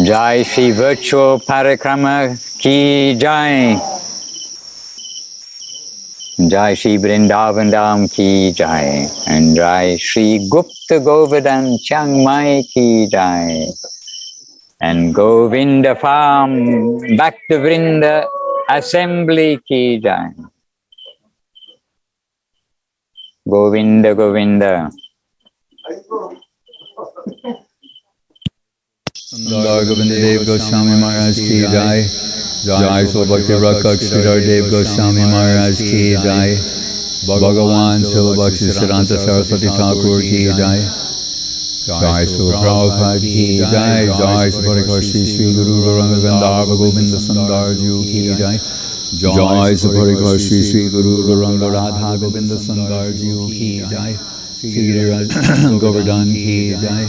Jai Shri Virtual Parikrama Ki Jai. Jai Shri Vrindavan Dham Ki Jai. And Jai Shri Gupta Govardhan Chiang Mai Ki Jai. And Govinda Farm Bhaktivinod Assembly Ki Jai. Govinda Govinda. Sridhar Govinda Goswami Maharaj Ki Jai. Jai So Bhakti Rakshak Sridhar Dev Goswami Maharaj Ki Jai. Bhagavan So Bhakti Siddhanta Saraswati Thakur Ki Jai. Jai So Prabhupada Ki Jai. Jai So Parikar Sri Guru Rangavendar Govinda Sundar Ju Ki Jai. Jai So Parikar Sri Guru Ranga Radha Govinda Sundar Ju Ki Jai. Sri Govardhan Ki Jai.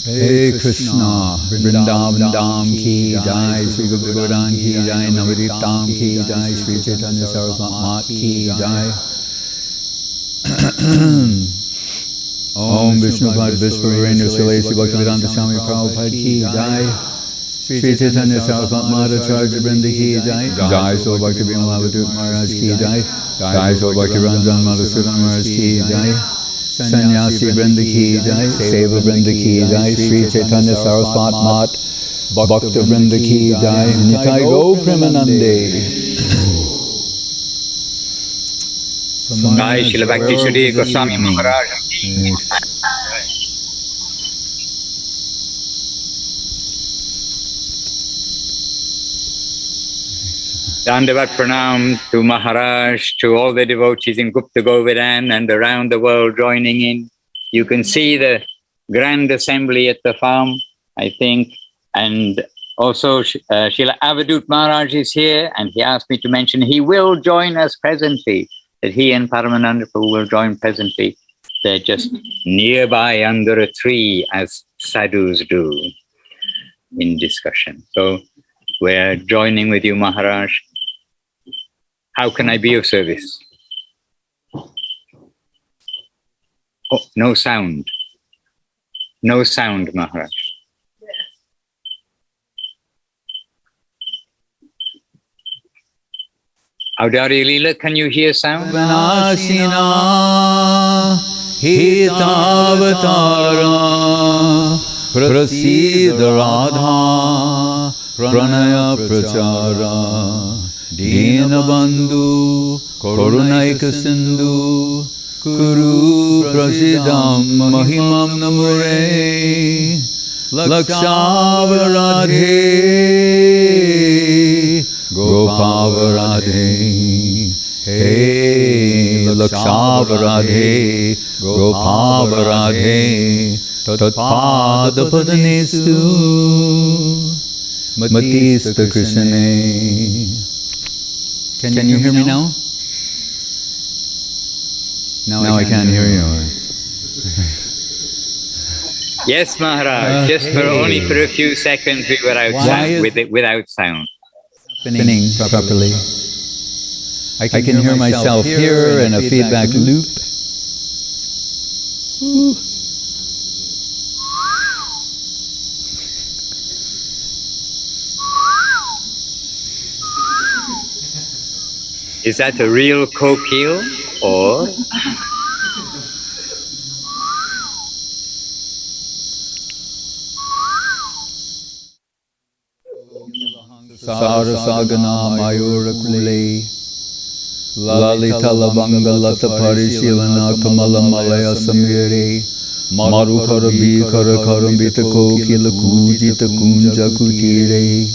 Hey Krishna, Vrindavan Dham Ki Jai, Sri Govardhan Ki Jai, Navadvitam Ki Jai, Sri Chaitanya-charitamrita Ki Jai. Om Vishnupad Vishwavarendra Sulesi Bhaktivedanta Swami Prabhupada Ki Jai. Sri Chaitanya-charitamrita Charja Vrinda Ki Jai. Jai So Bhaktivinod Avadhut Maharaj Ki Jai. Jai So Bhaktiranjan Madhusudan Maharaj Ki Jai. Sannyasi Vrinda Ki Jai, Seva Vrinda Ki Jai, Sri Chaitanya Saraswat Mat, Bhakta Vrinda Ki Jai, Nitai Go Premanande. Jai Srila Bhakti Sridhar Goswami Maharaja. Dandavat Pranam to Maharaj, to all the devotees in Gupta Govardhan and around the world joining in. You can see the grand assembly at the farm, I think. And also Srila Avadhut Maharaj is here, and he asked me to mention he will join us presently, that he and Paramananda Prabhu will join presently. They're just nearby under a tree, as sadhus do, in discussion. So we're joining with you, Maharaj. How can I be of service? Oh, no sound. No sound, Maharaj. Audari Leela, can you hear sound? Vanashina Hitavatara Prasidha Radha Pranaya Prachara Dina Bandhu Karunaika Sindhu Kuru Prasidam Mahimam Namure Lakshavaradhe Gopavaradhe Hey Lakshavaradhe Gopavaradhe Tatpada Padanestu Matista Krishne. Can you hear me now? No, I can't hear you. Yes, Maharaj. Just for only for a few seconds we were outside without sound. Happening properly. I can hear myself here in a feedback loop. Ooh. Is that a real coquille or? Sarasagana Mayura Kule Lalita Labangalata Parishilana Kamala Malaya Samire Marukara Bikara Karambita Kokila Kujita Kunja Kutire.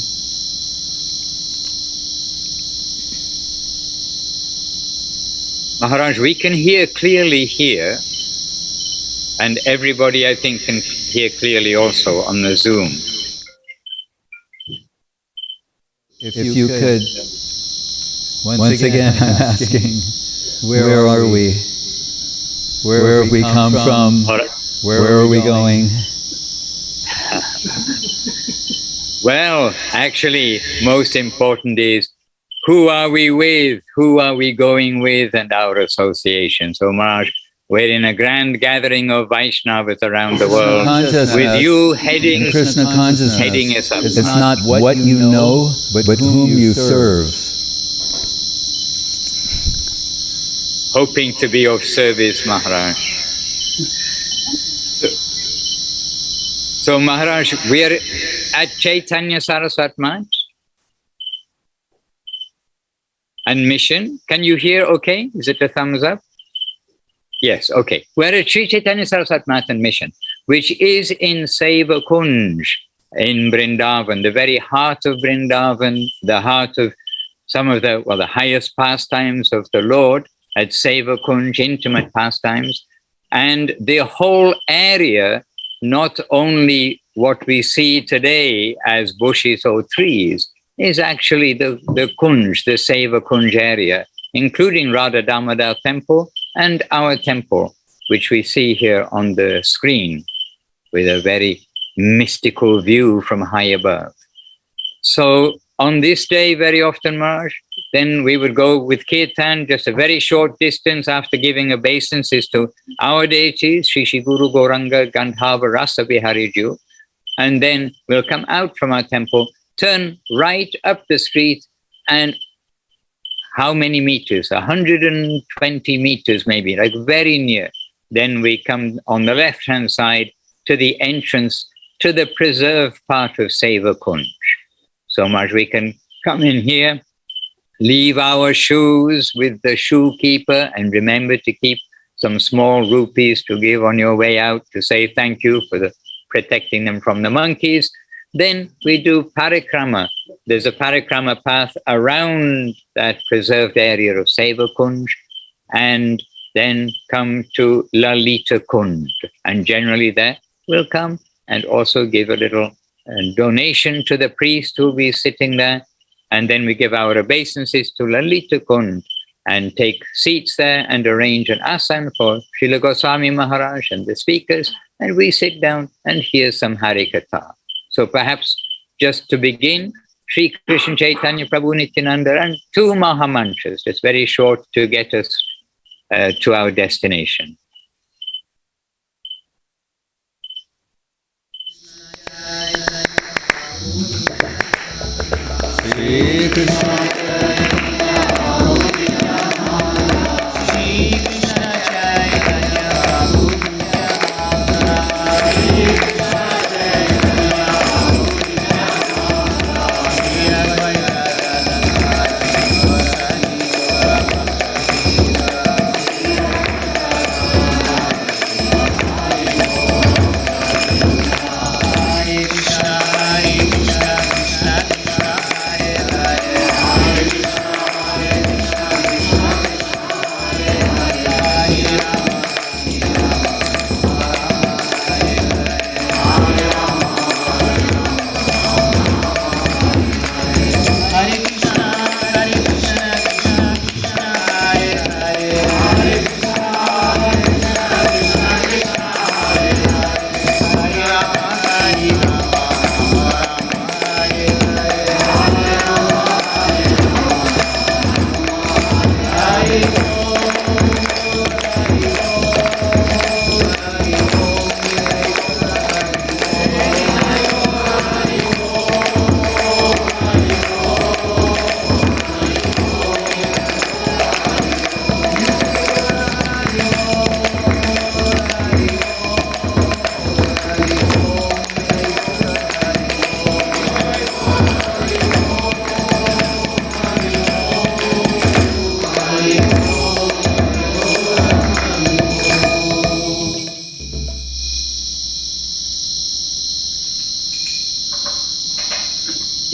Maharaj, we can hear clearly here, and everybody I think can hear clearly also on the Zoom. If you could, once again I'm asking, where are we? Where have we come from? Where are we going? Well, actually, most important is who are we with, who are we going with, and our association. So Maharaj, We're in a grand gathering of Vaishnavas around the world, Consciousness. with you heading, Krishna consciousness. heading us up. It's not what you know, but whom you serve. Hoping to be of service, Maharaj. So Maharaj, we are at Chaitanya Saraswat Mat and mission. Can you hear okay? Is it a thumbs up? Yes, okay. We're at Sri Chaitanya Saraswat Mat and mission, which is in Seva Kunj in Vrindavan, the very heart of Vrindavan, the heart of some of the highest pastimes of the Lord at Seva Kunj, intimate pastimes. And the whole area, not only what we see today as bushes or trees, is actually the Kunj, the Seva Kunj area, including Radha Damodar temple and our temple, which we see here on the screen with a very mystical view from high above. So on this day, very often, Maharaj, then we would go with Kirtan, just a very short distance after giving obeisances to our deities, Shri Shri Guru Gauranga Gandhava Rasa Vihariju, and then we'll come out from our temple, turn right up the street, and how many meters? 120 meters maybe, like very near. Then we come on the left-hand side to the entrance to the preserved part of Seva Kunj. So much we can come in here, leave our shoes with the shoe keeper, and remember to keep some small rupees to give on your way out to say thank you for protecting them from the monkeys. Then we do parikrama. There's a parikrama path around that preserved area of Seva Kunj, and then come to Lalita Kunj. And generally there we'll come and also give a little donation to the priest who will be sitting there. And then we give our obeisances to Lalita Kunj and take seats there and arrange an asan for Srila Goswami Maharaj and the speakers. And we sit down and hear some Harikatha. So perhaps just to begin, Sri Krishna Chaitanya Prabhu Nityananda and 2 Mahamantras, just very short to get us to our destination. Shri Krishna.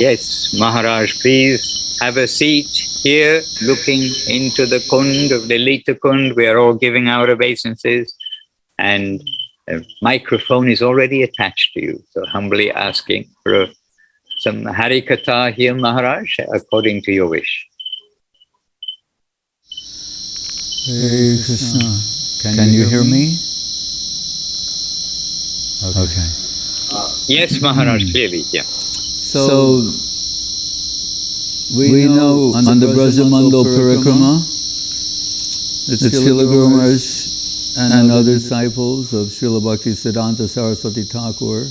Yes, Maharaj, please have a seat here, looking into the Kund of the Lalita Kund. We are all giving our obeisances, and a microphone is already attached to you. So humbly asking for some Harikatha here, Maharaj, according to your wish. Hare Krishna. Can you hear me? Okay. Yes, Maharaj, clearly, yeah. So we know on the Brajamandal Parikrama, it's Srila Guru Maharaj and other disciples of Srila Bhaktisiddhanta Saraswati Thakur,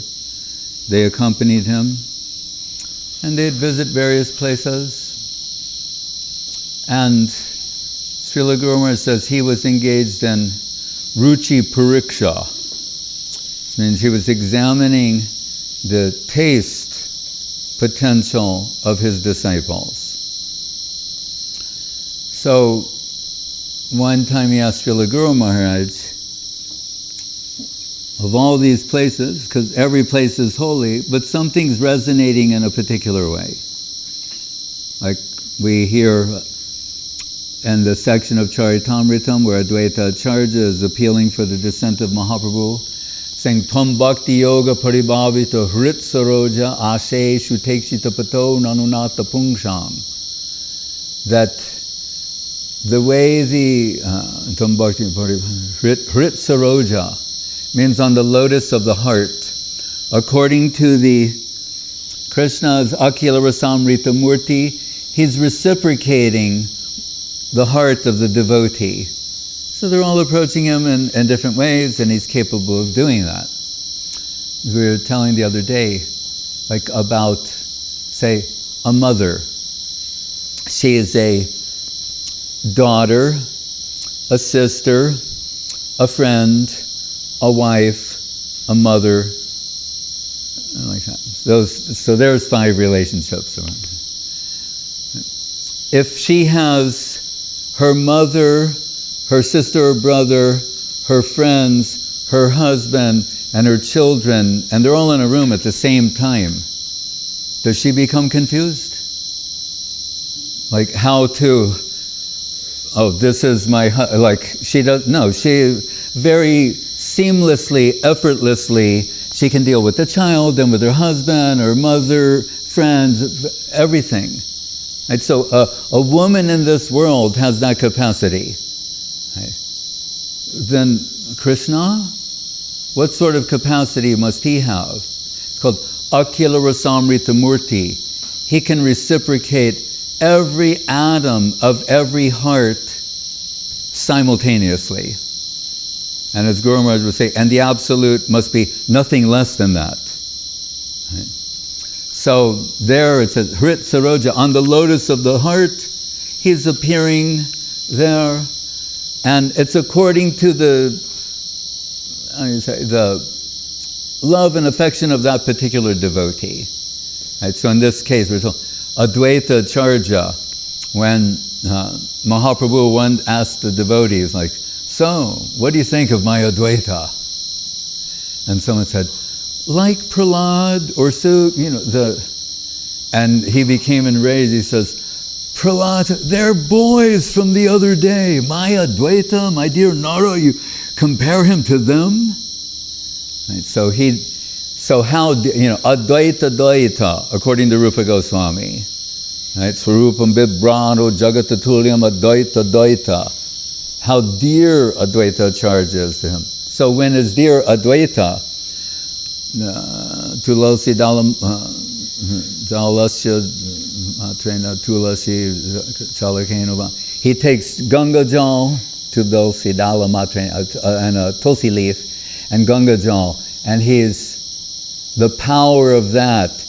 they accompanied him, and they'd visit various places. And Srila Guru Maharaj says he was engaged in ruci-pariksha. It means he was examining the taste potential of his disciples. So one time he asked Srila Guru Maharaj, of all these places, because every place is holy, but something's resonating in a particular way. Like we hear in the section of Charitamrita where Advaita Acharya is appealing for the descent of Mahaprabhu, saying, Tvam bhakti yoga paribhavita hrit saroja ashe shutekshita pato nanunata pungsham. That the way the Tvam bhakti hrit saroja means on the lotus of the heart. According to the Krishna's Akila Rasamrita Murti, he's reciprocating the heart of the devotee. So they're all approaching him in different ways, and he's capable of doing that. We were telling the other day, like about, say, a mother. She is a daughter, a sister, a friend, a wife, a mother, like that. So there's 5 relationships around. If she has her mother, her sister or brother, her friends, her husband, and her children, and they're all in a room at the same time, does she become confused? Like how to, this is my, she does, no, she very seamlessly, effortlessly, she can deal with the child and with her husband, her mother, friends, everything. Right? So a woman in this world has that capacity. Right? Then Krishna, what sort of capacity must he have? It's called Akila Rasamrita Murti. He can reciprocate every atom of every heart simultaneously. And as Guru Maharaj would say, and the absolute must be nothing less than that. Right? So there it says, Hrit Saroja, on the lotus of the heart, he's appearing there. And it's according to the love and affection of that particular devotee. Right? So in this case, we're told, Advaita Acharya, when Mahaprabhu once asked the devotees, like, so, what do you think of my Advaita? And someone said, like Prahlad or so, and he became enraged. He says, Prahlad, they're boys from the other day. My Advaita, my dear Nara, you compare him to them? Right, so how, Advaita Dvaita, according to Rupa Goswami. Right, Swarupam Bibrano Jagatatulyam Advaita Dvaita. How dear Advaita Acharya is to him. So when his dear Advaita, Tulasi Dalasya Matrena Tulasi Chalakena, he takes Ganga Jal to Tulsi Dala Matrena and a Tulsi leaf and Ganga Jal, and the power of that,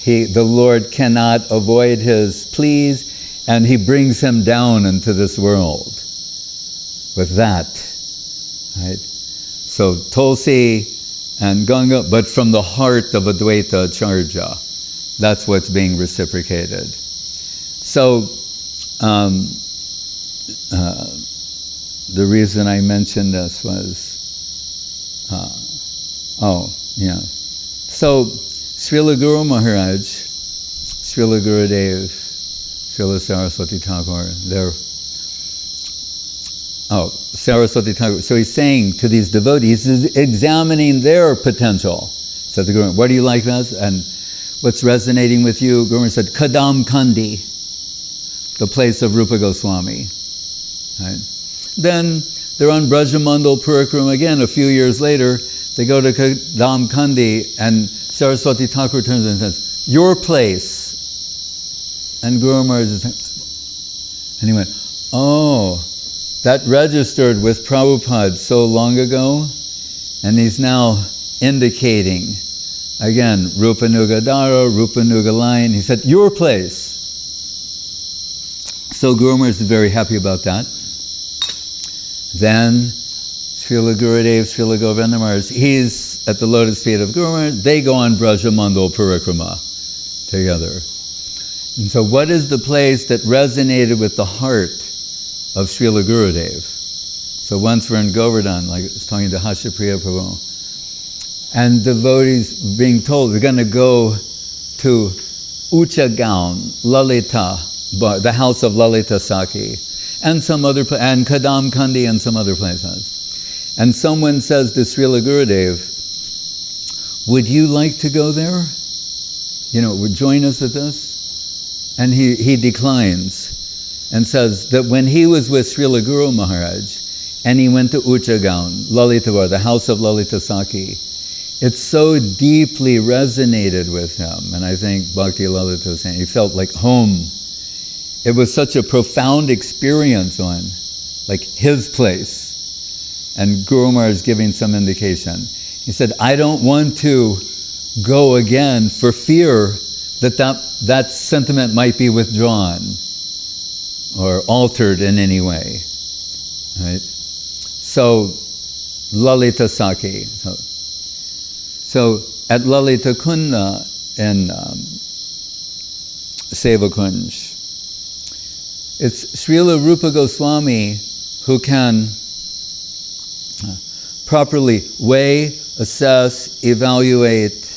the Lord cannot avoid his pleas, and he brings him down into this world. With that, right? So Tulsi and Ganga, but from the heart of Advaita Acharya, that's what's being reciprocated. So the reason I mentioned this was, So Srila Guru Maharaj, Srila Gurudev, Srila Saraswati Thakur, Saraswati Thakur. So he's saying to these devotees, he's examining their potential. So the Guru, what do you like best? And what's resonating with you? Guru said, Kadam-kandi, the place of Rupa Goswami. Right? Then they're on Brajamandal Purikrama again a few years later. They go to Kadam-kandi, and Saraswati Thakur turns and says, your place. And Guru Maharaj is saying, and he went, that registered with Prabhupada so long ago, and he's now indicating, again, Rupa Nugadara, Rupa Nugaline. He said, your place. So Guru Maharaj is very happy about that. Then Srila Gurudev, Srila Govinda Maharaj, he's at the lotus feet of Guru Maharaj. They go on Brajamandal Parikrama together. And so what is the place that resonated with the heart of Srila Gurudev? So once we're in Govardhan, like I was talking to Hashapriya Prabhu, and devotees being told, we're going to go to Ucha-gaon, Lalita, the house of Lalita Saki, and some other and Kadam-kandi and some other places. And someone says to Srila Gurudev, would you like to go there? Would join us at this? And he declines and says that when he was with Srila Guru Maharaj and he went to Ucha-gaon, Lalita, the house of Lalita Saki, it so deeply resonated with him. And I think Bhakti Lalita was saying he felt like home. It was such a profound experience on like his place. And Guru Maharaj giving some indication. He said, I don't want to go again for fear that sentiment might be withdrawn or altered in any way. Right? So, Lalita Saki. So at Lalita Kunda in Seva Kunj, it's Srila Rupa Goswami who can properly weigh, assess, evaluate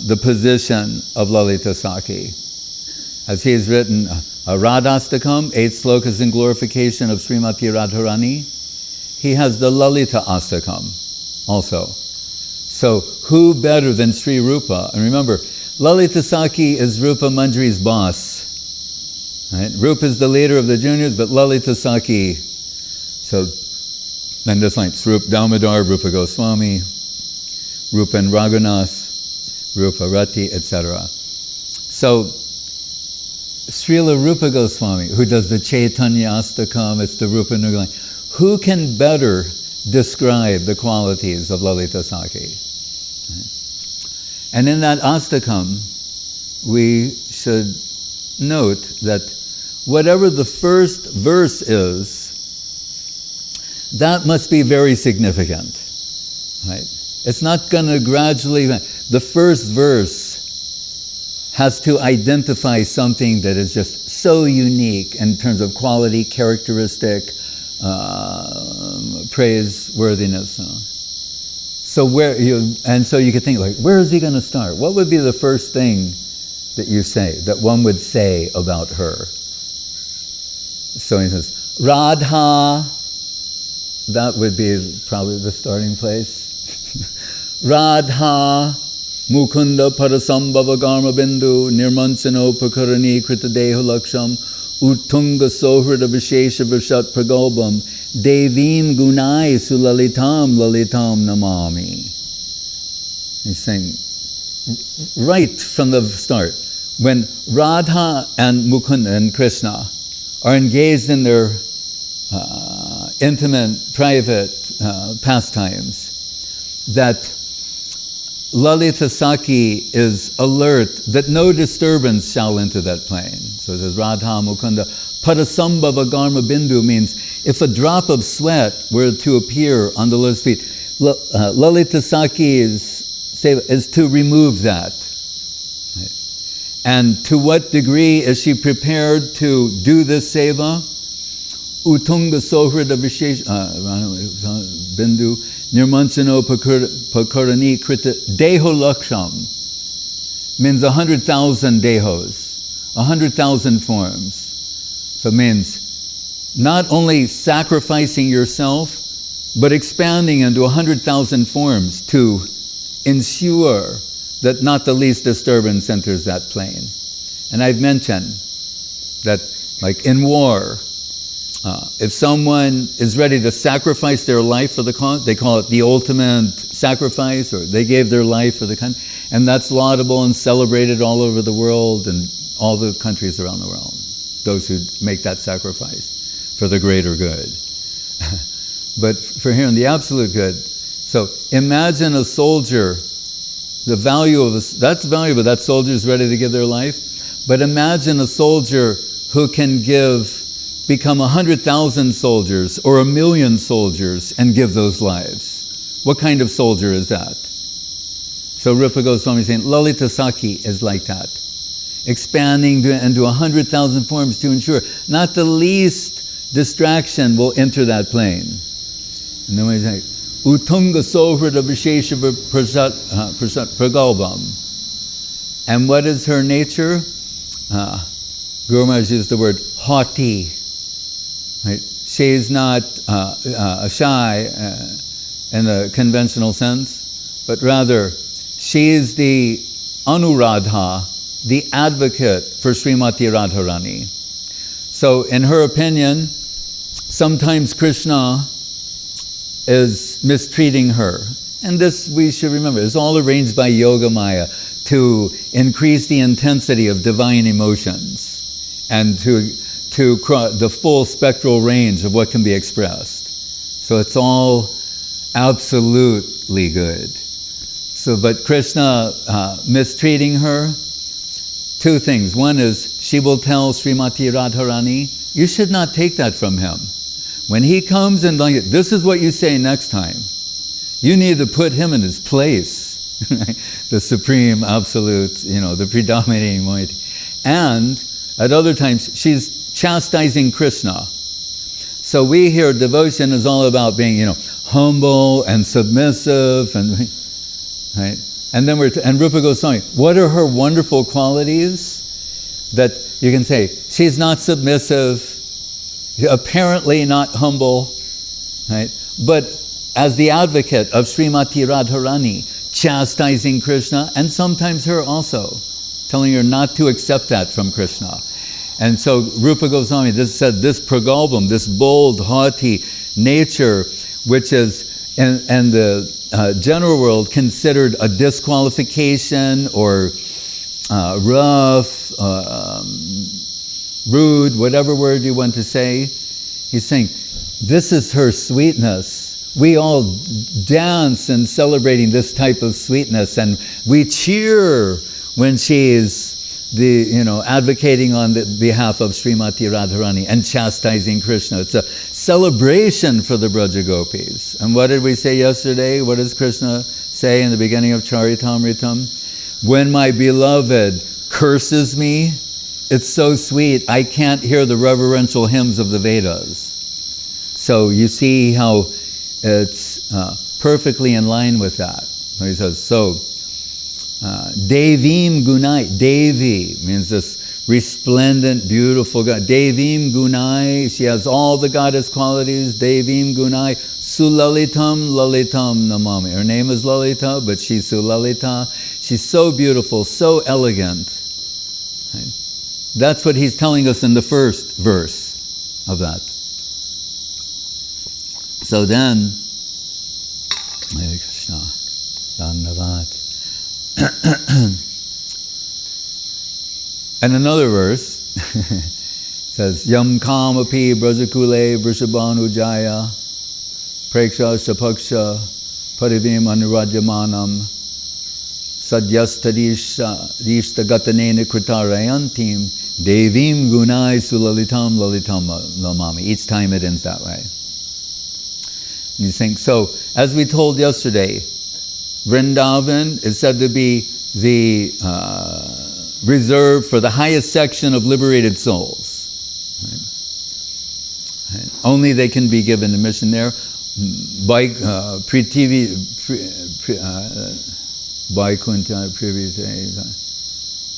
the position of Lalita Saki. As he has written, Radhastakam, 8 slokas in glorification of Srimati Radharani, he has the Lalita Astakam also. So who better than Sri Rupa? And remember, Lalita Saki is Rupa Manjari's boss. Right? Rupa is the leader of the juniors, but Lalita Saki, so then this line, Swarup Damodar, Rupa Goswami, Rupa and Raghunath, Rupa Rati, etc. So, Srila Rupa Goswami, who does the Chaitanya-astakam, it's the Rupa Nugaline, who can better describe the qualities of Lalita Saki? And in that astakam, we should note that whatever the first verse is, that must be very significant, right? It's not going to gradually. The first verse has to identify something that is just so unique in terms of quality, characteristic, praiseworthiness. So so you could think like, where is he going to start? What would be the first thing that you say, that one would say about her? So he says, Radha. That would be probably the starting place. Radha Mukunda Parasambhava Garma Bindu Nirmansano Pakarani Krita Deho Laksham Uttunga Sohrada Vishesha Vishat Pragobam Devim Gunai Sulalitam Lalitam Namami. He's saying right from the start, when Radha and Mukunda and Krishna are engaged in their intimate, private pastimes, that Lalita Saki is alert that no disturbance shall enter that plane. So it says Radha Mukunda Parasambhava Garma Bindu means if a drop of sweat were to appear on the lotus feet, Lalita Saki is to remove that. Right? And to what degree is she prepared to do this seva? Utunga Sohrada Vishesh Bindu Nirmanchano Pakarani Krita Deho Laksham means 100,000 dehos, 100,000 forms. So it means not only sacrificing yourself, but expanding into 100,000 forms to ensure that not the least disturbance enters that plane. And I've mentioned that, like in war, if someone is ready to sacrifice their life for the cause, they call it the ultimate sacrifice, or they gave their life for the country, and that's laudable and celebrated all over the world and all the countries around the world, those who make that sacrifice for the greater good. But for him, the absolute good. So imagine a soldier, the value of that's valuable, that soldier is ready to give their life. But imagine a soldier who can become 100,000 soldiers or 1,000,000 soldiers and give those lives. What kind of soldier is that? So Rupa Goswami is saying, Lalita Saki is like that. Expanding into 100,000 forms to ensure not the least distraction will enter that plane. And then we say, Utunga Sohrada Vishesha Pragalbam. And what is her nature? Guru Maharaj used the word haughty. Right? She is not shy in the conventional sense, but rather she is the Anuradha, the advocate for Srimati Radharani. So in her opinion, sometimes Krishna is mistreating her. And this, we should remember, is all arranged by Yoga Maya to increase the intensity of divine emotions and to the full spectral range of what can be expressed. So it's all absolutely good. So, but Krishna mistreating her, two things. One is, she will tell Srimati Radharani, you should not take that from him. When he comes and like, this is what you say next time. You need to put him in his place. The supreme, absolute, the predominating mighty. And at other times, she's chastising Krishna. So we hear devotion is all about being, humble and submissive, and right. And then and Rupa Goswami, what are her wonderful qualities that you can say she's not submissive, apparently not humble, right? But as the advocate of Srimati Radharani, chastising Krishna, and sometimes her also, telling her not to accept that from Krishna. And so Rupa Goswami said this pragalbam, this bold, haughty nature, which is in the general world considered a disqualification or rough, rude, whatever word you want to say. He's saying, this is her sweetness. We all dance in celebrating this type of sweetness, and we cheer when she is advocating on the behalf of Srimati Radharani and chastising Krishna. It's a celebration for the Braja Gopis. And what did we say yesterday? What does Krishna say in the beginning of Charitamritam? When my beloved curses me, it's so sweet, I can't hear the reverential hymns of the Vedas. So you see how it's perfectly in line with that. He says, Devim Gunai. Devi means this resplendent, beautiful God. Devim Gunai, she has all the goddess qualities. Devim Gunai, Sulalitam Lalitam Namami. Her name is Lalita, but she's Sulalita. She's so beautiful, so elegant. Right? That's what he's telling us in the first verse of that. So then, Hare Krishna, Dhanyavad. And another verse says, Yam kamapi brajakule vrishabhanu jaya preksha shapaksha parivim anurajamanam sadyastadishta gatanena kritarayantim devim gunai sulalitam lalitam lamami. Each time it ends that way. And you think, so as we told yesterday, Vrindavan is said to be the reserve for the highest section of liberated souls. Right? Right? Only they can be given admission there. By Prithvi, Vaikunta, Privite,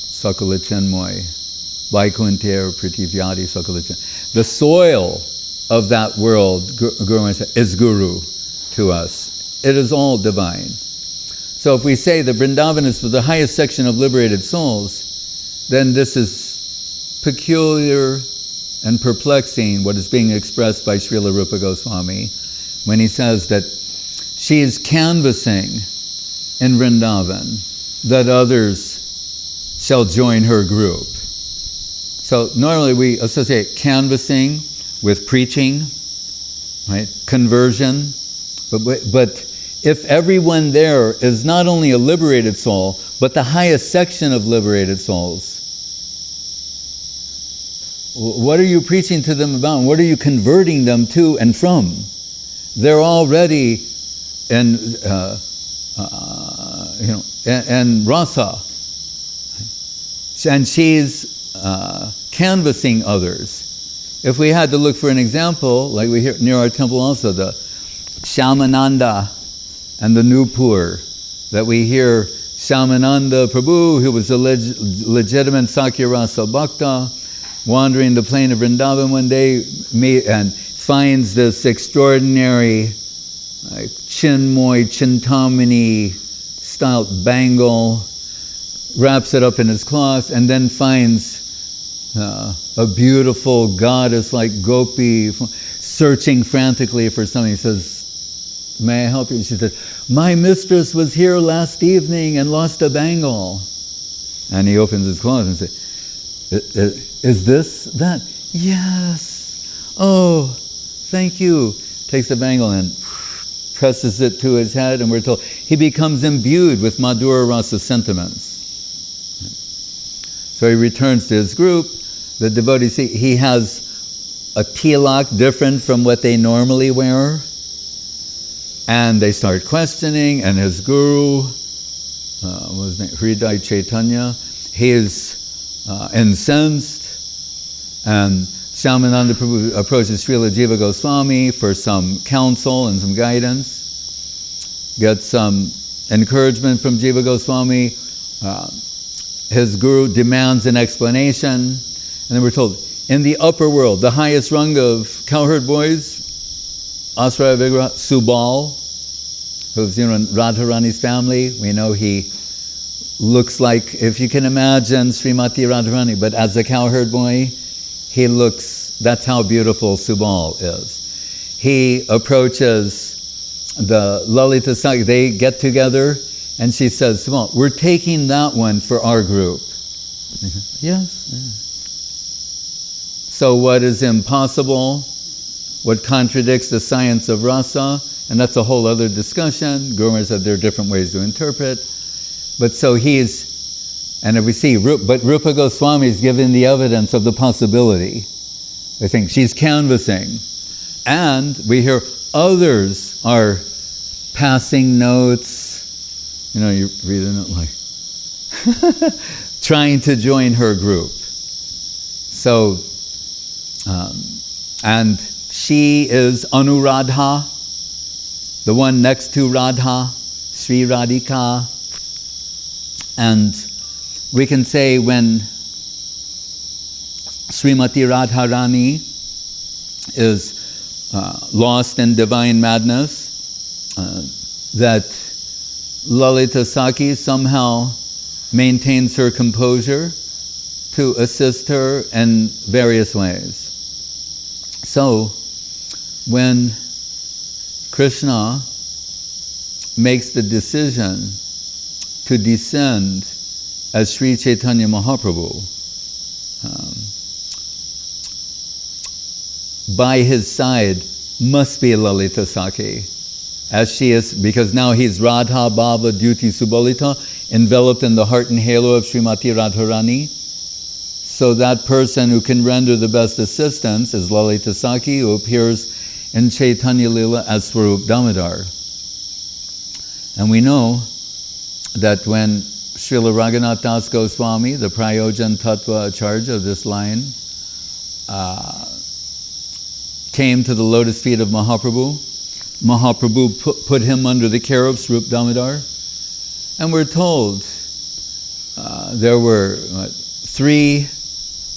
Sakalichenmoy, Vaikunta, Prithvyadi, Sakalichen. The soil of that world, Guru is Guru to us. It is all divine. So if we say that Vrindavan is for the highest section of liberated souls, then this is peculiar and perplexing what is being expressed by Srila Rupa Goswami when he says that she is canvassing in Vrindavan that others shall join her group. So normally we associate canvassing with preaching, right? Conversion. But if everyone there is not only a liberated soul, but the highest section of liberated souls, what are you preaching to them about? What are you converting them to and from? They're already in, and rasa, and she's canvassing others. If we had to look for an example, like we hear near our temple also, the Shyamananda and the nupur, that we hear Shyamananda Prabhu, who was a legitimate Sakya Rasa Bhakta, wandering the plain of Vrindavan one day and finds this extraordinary Chintamani styled bangle, wraps it up in his cloth, and then finds a beautiful goddess like Gopi searching frantically for something. He says, "May I help you?" And she said, "My mistress was here last evening and lost a bangle." And he opens his cloth and says, "Is this that?" "Yes." "Oh, thank you." Takes the bangle and presses it to his head, and we're told he becomes imbued with Madhura Rasa sentiments. So he returns to his group. The devotees see he has a tilak different from what they normally wear. And they start questioning, and his guru, what was his name? Hridaya Chaitanya, he is incensed, and Shyamananda Prabhu approaches Srila Jiva Goswami for some counsel and some guidance, gets some encouragement from Jiva Goswami. His guru demands an explanation, and then we're told, in the upper world, the highest rung of cowherd boys, Asraya Vigraha, Subal, who's in Radharani's family. We know he looks like, if you can imagine Srimati Radharani, but as a cowherd boy, he looks, that's how beautiful Subal is. He approaches the Lalita Saki, they get together, and she says, "Subal, we're taking that one for our group." Yes. So what is impossible? What contradicts the science of rasa? And that's a whole other discussion. Gurus said there are different ways to interpret. But so he's, and if we see, but Rupa Goswami is giving the evidence of the possibility. I think she's canvassing. And we hear others are passing notes. You read a note like, trying to join her group. So, and she is Anuradha, the one next to Radha, Sri Radhika. And we can say when Srimati Radharani is lost in divine madness, that Lalita Saki somehow maintains her composure to assist her in various ways. So, when Krishna makes the decision to descend as Sri Chaitanya Mahaprabhu, by his side must be Lalita Saki, as she is, because now he's Radha Bhava Dyuti Subalita, enveloped in the heart and halo of Srimati Radharani. So that person who can render the best assistance is Lalita Saki, who appears in Chaitanya Lila as Swarup Damodar. And we know that when Srila Raghunath Das Goswami, the Prayojan Tattva Acharya of this line, came to the lotus feet of Mahaprabhu, Mahaprabhu put him under the care of Swarup Damodar. And we're told there were 3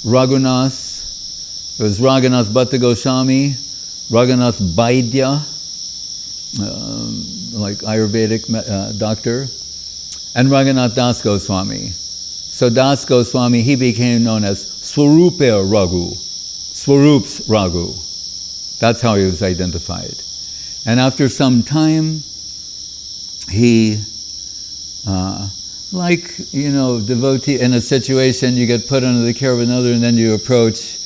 Raghunaths. There was Raghunath Bhatta Goswami, Raghunath Vaidya, like Ayurvedic doctor, and Raghunath Das Goswami. So Das Goswami, he became known as Swaruper Raghu, Swarup's Raghu. That's how he was identified. And after some time, he, devotee, in a situation, you get put under the care of another, and then you approach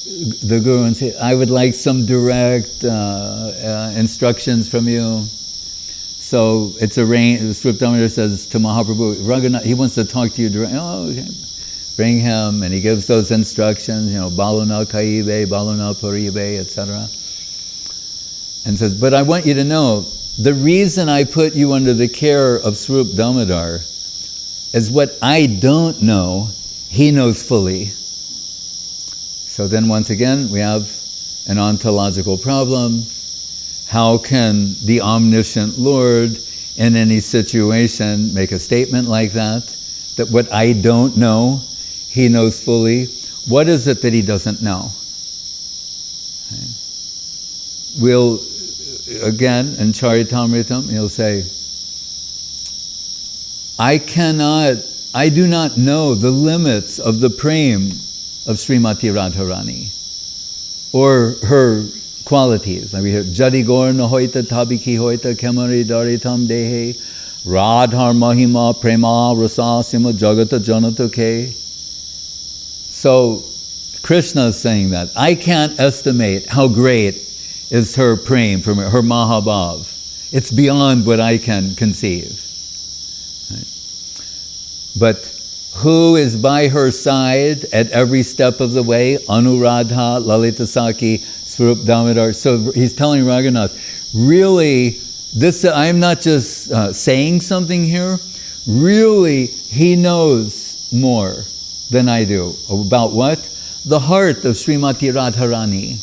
the Guru and say, I would like some direct instructions from you. So it's arranged, Swarup Damodar says to Mahaprabhu, Raghunath, he wants to talk to you directly. Oh, okay. Bring him, and he gives those instructions, baluna kaibe, baluna paribe, etc. And says, but I want you to know, the reason I put you under the care of Swarup Damodar is what I don't know, he knows fully. So then once again, we have an ontological problem. How can the omniscient Lord in any situation make a statement like that what I don't know, he knows fully? What is it that he doesn't know? Okay. We'll, again, in Charitamrita, he'll say, I do not know the limits of the prem of Srimati Radharani, or her qualities. Like we hear, Jadi Gaur Nahoita Tabiki Hoita Kemari Daritam Dehe Radhar Mahima Prema Rasa Sima Jagata Janata Ke. So Krishna is saying that. I can't estimate how great is her prem, from her Mahabhav. It's beyond what I can conceive. Right? But who is by her side at every step of the way? Anuradha, Lalita Saki, Swarup Damodar. So he's telling Raghunath, really, I'm not just saying something here. Really, he knows more than I do. About what? The heart of Srimati Radharani.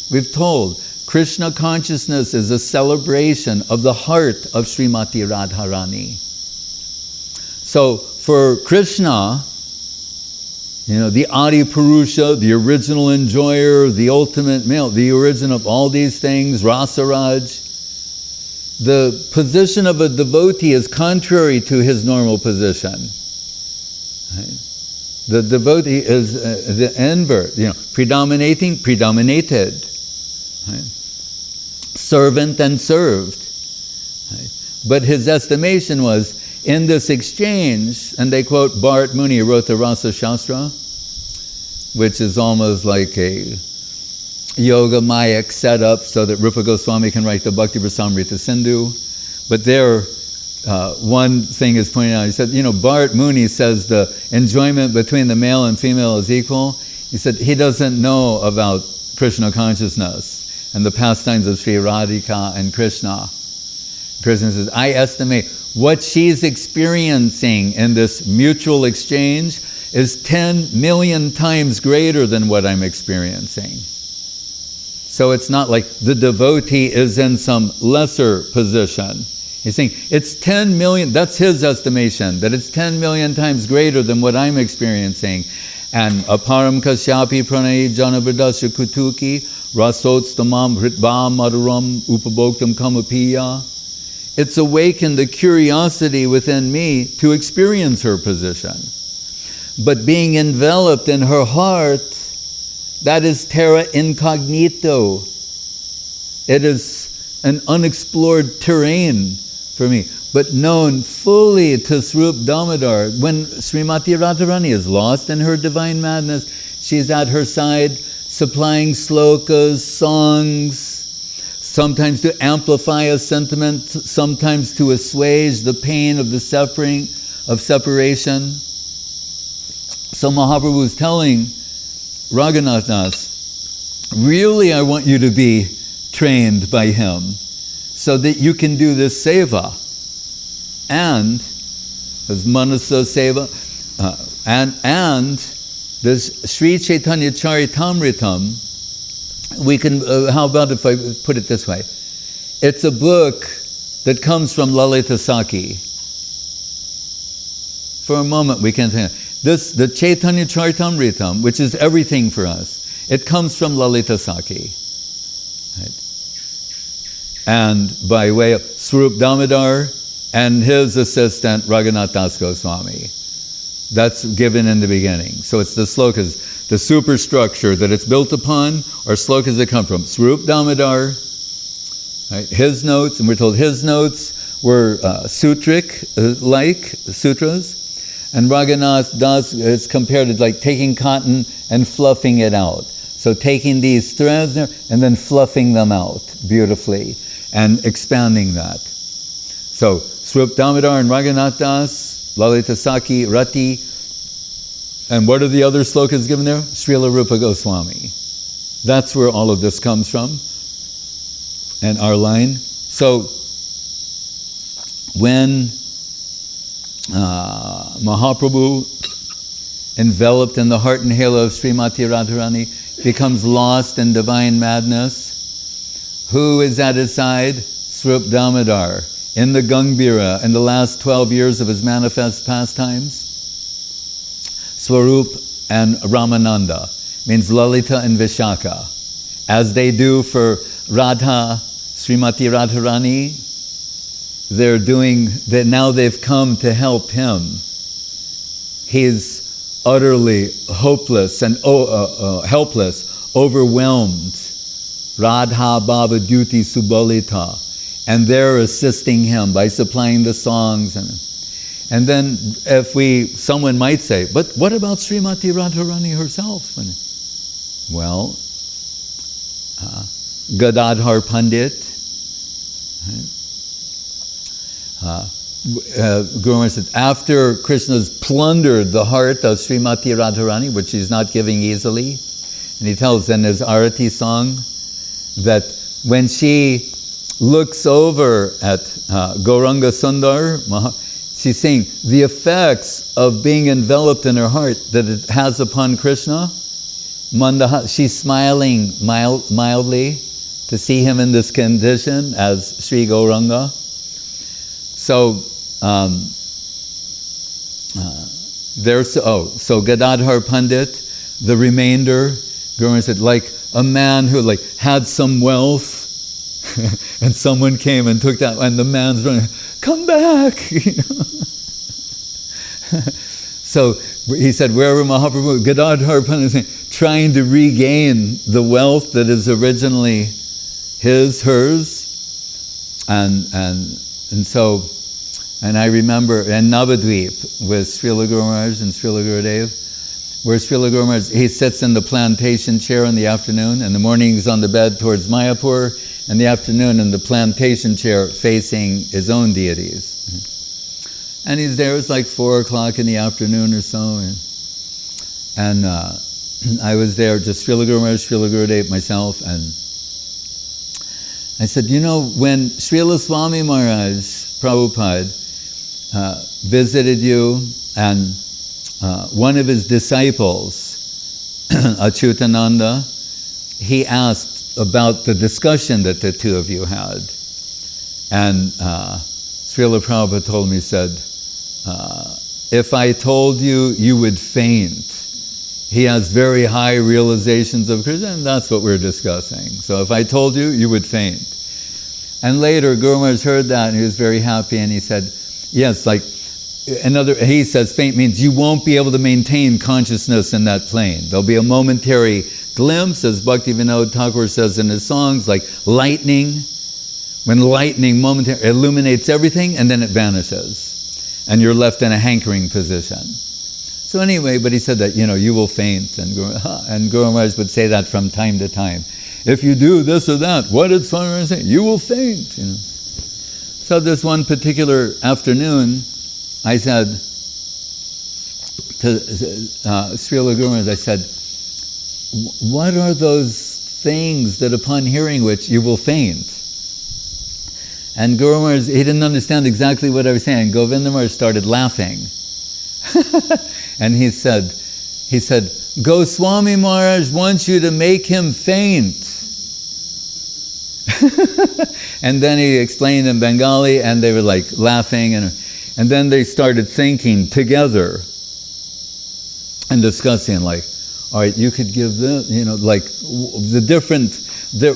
We've told, Krishna consciousness is a celebration of the heart of Srimati Radharani. So for Krishna, the Adi Purusha, the original enjoyer, the ultimate male, the origin of all these things, Rasaraj, the position of a devotee is contrary to his normal position. Right? The devotee is the invert, predominating, predominated. Right? Servant and served. Right? But his estimation was, in this exchange, and they quote Bharat Muni, who wrote the Rasa Shastra, which is almost like a yoga mayak setup so that Rupa Goswami can write the Bhakti-rasamrita Sindhu. But there, one thing is pointed out. He said, Bharat Muni says the enjoyment between the male and female is equal. He said he doesn't know about Krishna consciousness and the pastimes of Sri Radhika and Krishna. Krishna says, I estimate what she's experiencing in this mutual exchange is 10 million times greater than what I'm experiencing. So it's not like the devotee is in some lesser position. He's saying it's 10 million, that's his estimation, that it's 10 million times greater than what I'm experiencing. And aparam kasyapi pranay janavridasya kutuki rasotstamam hritva maduram upabhoktam kamapiya. It's awakened the curiosity within me to experience her position. But being enveloped in her heart, that is terra incognito. It is an unexplored terrain for me, but known fully to Swarup Damodar. When Srimati Radharani is lost in her divine madness, she's at her side supplying shlokas, songs, sometimes to amplify a sentiment, sometimes to assuage the pain of the suffering of separation. So Mahaprabhu is telling Raghunath Das, really I want you to be trained by him so that you can do this seva. And, as Manasa seva, and this Sri Chaitanya-charitamrita, we can, how about if I put it this way? It's a book that comes from Lalita Saki. For a moment we can think, the Chaitanya-charitamrita, which is everything for us, it comes from Lalita Saki. Right? And by way of Swarup Damodar and his assistant Raghunath Das Goswami. That's given in the beginning. So it's the slokas, the superstructure that it's built upon, or slokas that come from Swarup Damodar, right? His notes, and we're told his notes were sutric-like sutras, and Raghunath Das is compared to like taking cotton and fluffing it out. So taking these threads and then fluffing them out beautifully and expanding that. So Swarup Damodar and Raghunath Das, Lalita Saki, Rati, and what are the other slokas given there? Srila Rupa Goswami. That's where all of this comes from. And our line. So when Mahaprabhu, enveloped in the heart and halo of Srimati Radharani, becomes lost in divine madness, who is at his side? Swarup Damodar, in the Gangbira, in the last 12 years of his manifest pastimes. Swarup and Ramananda, means Lalita and Vishaka. As they do for Radha, Srimati Radharani, they're doing that now. They've come to help him. He's utterly hopeless and helpless, overwhelmed. Radha Baba Duty Subalita, and they're assisting him by supplying the songs. And then, someone might say, but what about Srimati Radharani herself? Well, Gadadhar Pandit. Guru Maharaj said, after Krishna's plundered the heart of Srimati Radharani, which he's not giving easily, and he tells in his Arati song that when she looks over at Gauranga Sundar, she's saying the effects of being enveloped in her heart that it has upon Krishna. She's smiling mildly to see him in this condition as Sri Gauranga. So so Gadadhar Pandit, the remainder, Guru Maharaj said, like a man who had some wealth, and someone came and took that, and the man's running, come back. So he said, wherever Mahaprabhu, Gadadhar Pandit, trying to regain the wealth that is originally hers, and I remember in Navadvip with Srila Guru Maharaj and Srila Gurudev, where Srila Guru Maharaj, he sits in the plantation chair in the afternoon, in the morning he's on the bed towards Mayapur, in the afternoon in the plantation chair facing his own deities. And he's there, it's like 4 o'clock in the afternoon or so, and I was there, just Srila Guru Maharaj, Srila Gurudev, myself, and I said, when Srila Swami Maharaj, Prabhupada, visited you, and one of his disciples, Achyutananda, he asked about the discussion that the two of you had. And Srila Prabhupada told me, said, if I told you, you would faint. He has very high realizations of Krishna, and that's what we're discussing. So if I told you, you would faint. And later, Guru Maharaj heard that, and he was very happy, and he said, yes, he says faint means you won't be able to maintain consciousness in that plane. There'll be a momentary glimpse, as Bhaktivinod Thakur says in his songs, like lightning. When lightning momentarily illuminates everything, and then it vanishes. And you're left in a hankering position. So anyway, but he said that, you will faint. And Guru Maharaj would say that from time to time. If you do this or that, what did Swami Maharaj say? You will faint. So this one particular afternoon, I said to Srila Guru Maharaj, I said, what are those things that upon hearing which you will faint? And Guru Maharaj, he didn't understand exactly what I was saying. Govinda Maharaja started laughing. And he said, Goswami Maharaj wants you to make him faint. And then he explained in Bengali, and they were laughing, and then they started thinking together and discussing, all right, you could give this,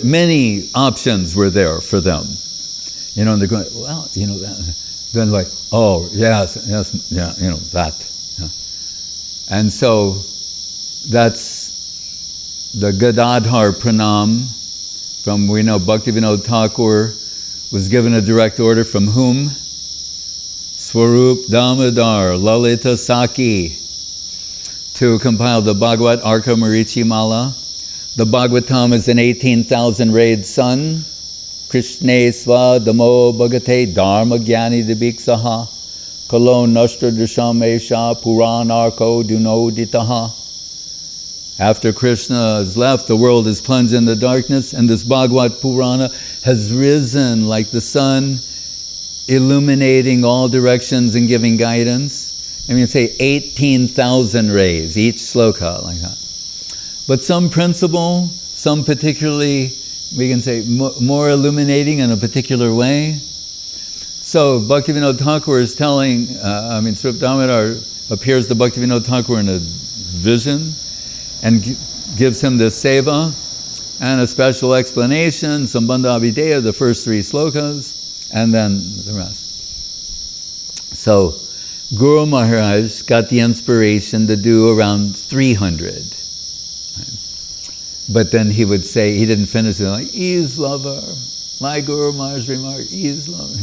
many options were there for them. And they're going, well, then oh, yes, yeah, that. Yeah. And so that's the Gadadhar Pranam from, we know Bhaktivinod Thakur was given a direct order from whom? Swarup Damodar, Lalita Saki, to compile the Bhagavata-arka-marici-mala, The Bhagavatam is an 18,000 raid sun. Krishne sva damo bhagate dharma gyani dibiksaha kalo nashtra drishamesha puranarko dunoditaha. After Krishna has left, the world is plunged in the darkness, and this Bhagavat Purana has risen like the sun, illuminating all directions and giving guidance. I mean, say 18,000 rays, each sloka, like that. But some principle, some particularly, we can say, more illuminating in a particular way. So Bhaktivinod Thakur is telling, Swarup Damodar appears to Bhaktivinod Thakur in a vision and gives him this seva and a special explanation, Sambandha Abhideya, the first 3 slokas, and then the rest. So Guru Maharaj got the inspiration to do around 300. But then he would say, he didn't finish it like, ease lover, my Guru Maharaj remark, ease lover.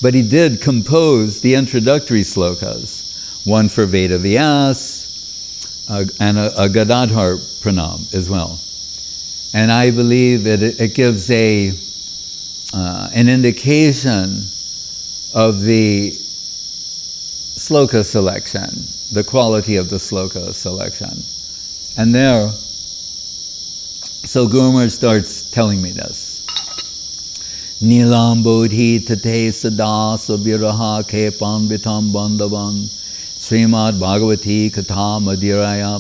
But he did compose the introductory slokas, one for Veda Vyas, and a Gadadhar pranam as well. And I believe it gives an indication of the sloka selection, the quality of the sloka selection. And there, so Guru Maharaj starts telling me this. Nilam bodhi tate sada sabiraha kepan bitam bandhavan Srimad Bhagavati Katha Madiraya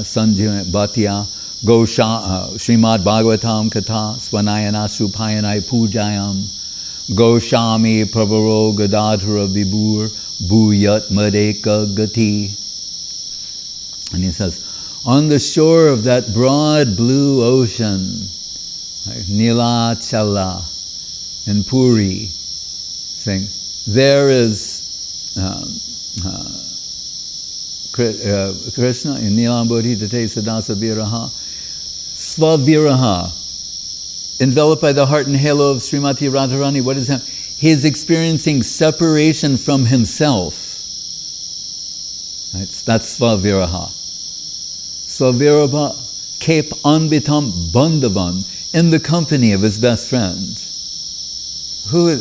Sanjaya Bhatya Gosha Srimad Bhagavatam Katha Swanayana Supayanai Pujayam Goshami Prabharo Gadadhara Vibhur Bhuyat Madeka Gati. And he says, on the shore of that broad blue ocean, Nila Chala in Puri, saying, there is Krishna in Nilam Bodhi Tate Sadasa Viraha, Svaviraha, enveloped by the heart and halo of Srimati Radharani. What is that? He is experiencing separation from himself. Right? That's Svaviraha. Svaviraha Kep Anbitam Bandhavan, in the company of his best friend. Who is,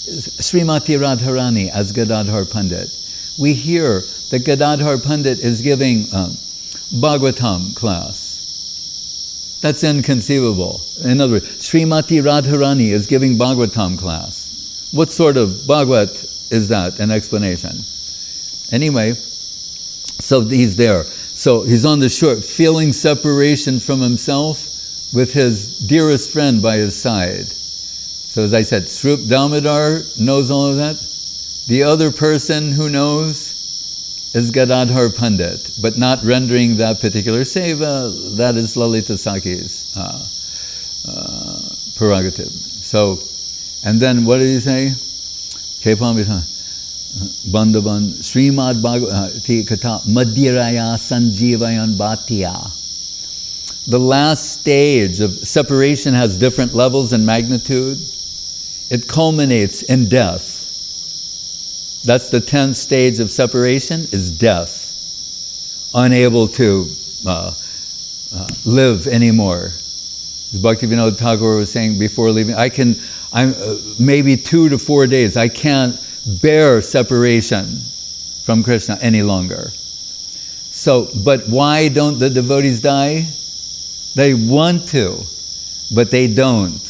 Srimati Radharani as Gadadhar Pandit. We hear that Gadadhar Pandit is giving Bhagavatam class. That's inconceivable. In other words, Srimati Radharani is giving Bhagavatam class. What sort of Bhagavat is that? An explanation. Anyway, so he's there. So he's on the shore, feeling separation from himself with his dearest friend by his side. So as I said, Swarup Damodar knows all of that. The other person who knows is Gadadhar Pandit, but not rendering that particular seva. That is Lalita Sakhi's prerogative. So, and then what did he say? Bandhavan Srimad Bhagavati Katha Madhiraya Sanjivayan Bhatya. The last stage of separation has different levels and magnitude. It culminates in death. That's the 10th stage of separation, is death. Unable to live anymore. As Bhaktivinod Thakur was saying before leaving, I'm maybe 2 to 4 days, I can't bear separation from Krishna any longer. So, but why don't the devotees die? They want to, but they don't,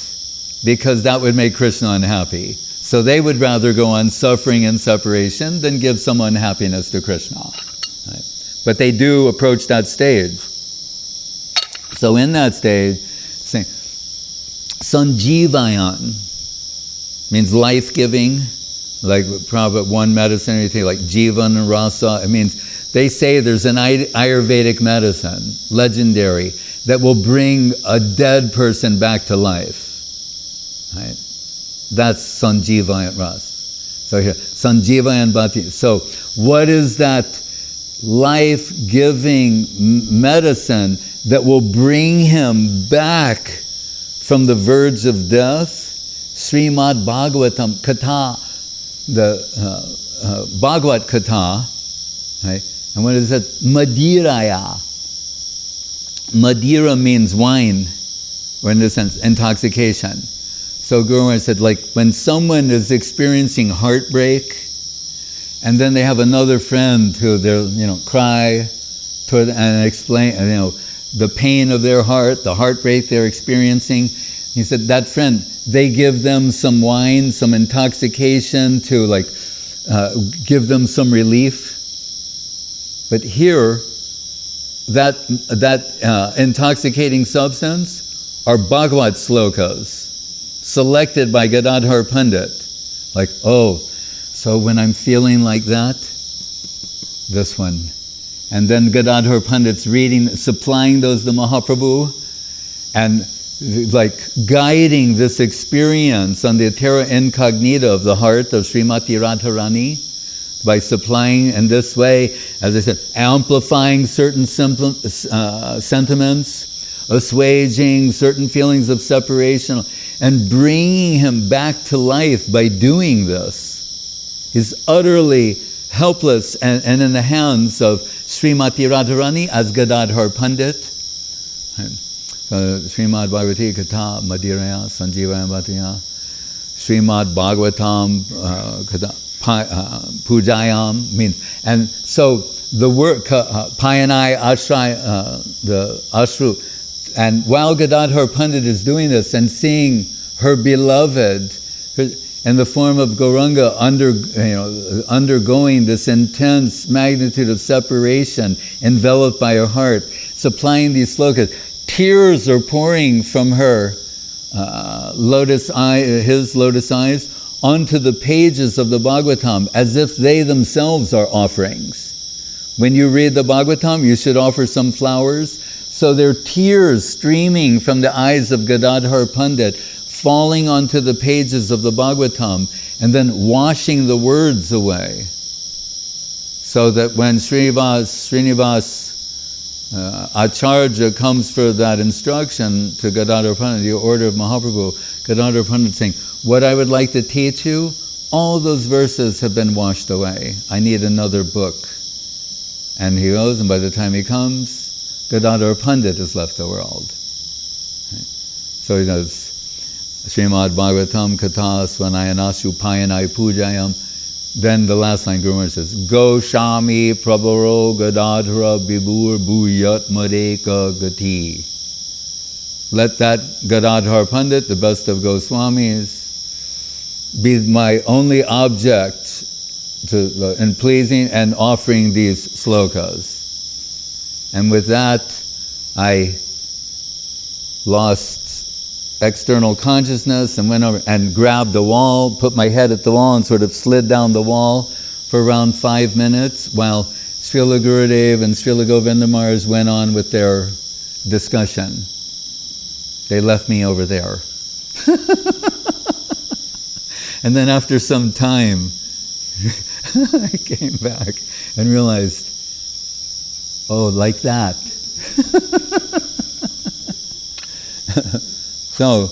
because that would make Krishna unhappy. So they would rather go on suffering in separation than give some unhappiness to Krishna. Right? But they do approach that stage. So in that stage, saying, Sanjivayan means life-giving, like Prabhupada, one medicine, or anything like Jivan and Rasa. It means, they say there's an Ayurvedic medicine, legendary, that will bring a dead person back to life. Right? That's Sanjivayan Ras. So here, Sanjivayan Bhati. So what is that life-giving medicine that will bring him back from the verge of death? Srimad Bhagavatam Katha, the Bhagavat Katha, right, And what is it? Madiraya. Madira means wine, or in this sense, intoxication. So Guru Maharaj said, like when someone is experiencing heartbreak, and then they have another friend who they'll, cry toward and explain, the pain of their heart, the heartbreak they're experiencing. He said that friend, they give them some wine, some intoxication to give them some relief. But here, that intoxicating substance are Bhagavat slokas, selected by Gadadhar Pandit. Like, so when I'm feeling like that, this one. And then Gadadhar Pandit's reading, supplying those to Mahaprabhu, and guiding this experience on the terra incognita of the heart of Srimati Radharani, by supplying in this way, as I said, amplifying certain sentiments, assuaging certain feelings of separation, and bringing him back to life by doing this. He's utterly helpless and in the hands of Srimati Radharani as Gadadhar Pandit. Srimad Bhagavati Katha Madiraya Sanjivaya Bhataya Srimad Bhagavatam Pujayam means, and so the word Payanai Ashray, the Ashru, and while Gadadhar Pandit is doing this and seeing her beloved in the form of Gauranga undergoing this intense magnitude of separation, enveloped by her heart, supplying these slokas, tears are pouring from her his lotus eyes onto the pages of the Bhagavatam, as if they themselves are offerings. When you read the Bhagavatam, you should offer some flowers. So there are tears streaming from the eyes of Gadadhar Pandit, falling onto the pages of the Bhagavatam, and then washing the words away. So that when Srinivas Acharya comes for that instruction to Gadadhar Pandit, the order of Mahaprabhu, Gadadhar Pandit saying, what I would like to teach you, all those verses have been washed away. I need another book. And he goes, and by the time he comes, Gadadhar Pandit has left the world. So he does Srimad Bhagavatam Katha Svanayanasu Payanai Pujayam. Then the last line, Guru Maharaj says, Goswami Prabharo Gadadhara Bibur Bhuyat Madeka Gati. Let that Gadadhar Pandit, the best of Goswamis, be my only object in pleasing and offering these slokas. And with that, I lost external consciousness and went over and grabbed the wall, put my head at the wall and sort of slid down the wall for around 5 minutes while Srila Gurudev and Srila Govinda Maharaja went on with their discussion. They left me over there. And then after some time, I came back and realized, like that. So,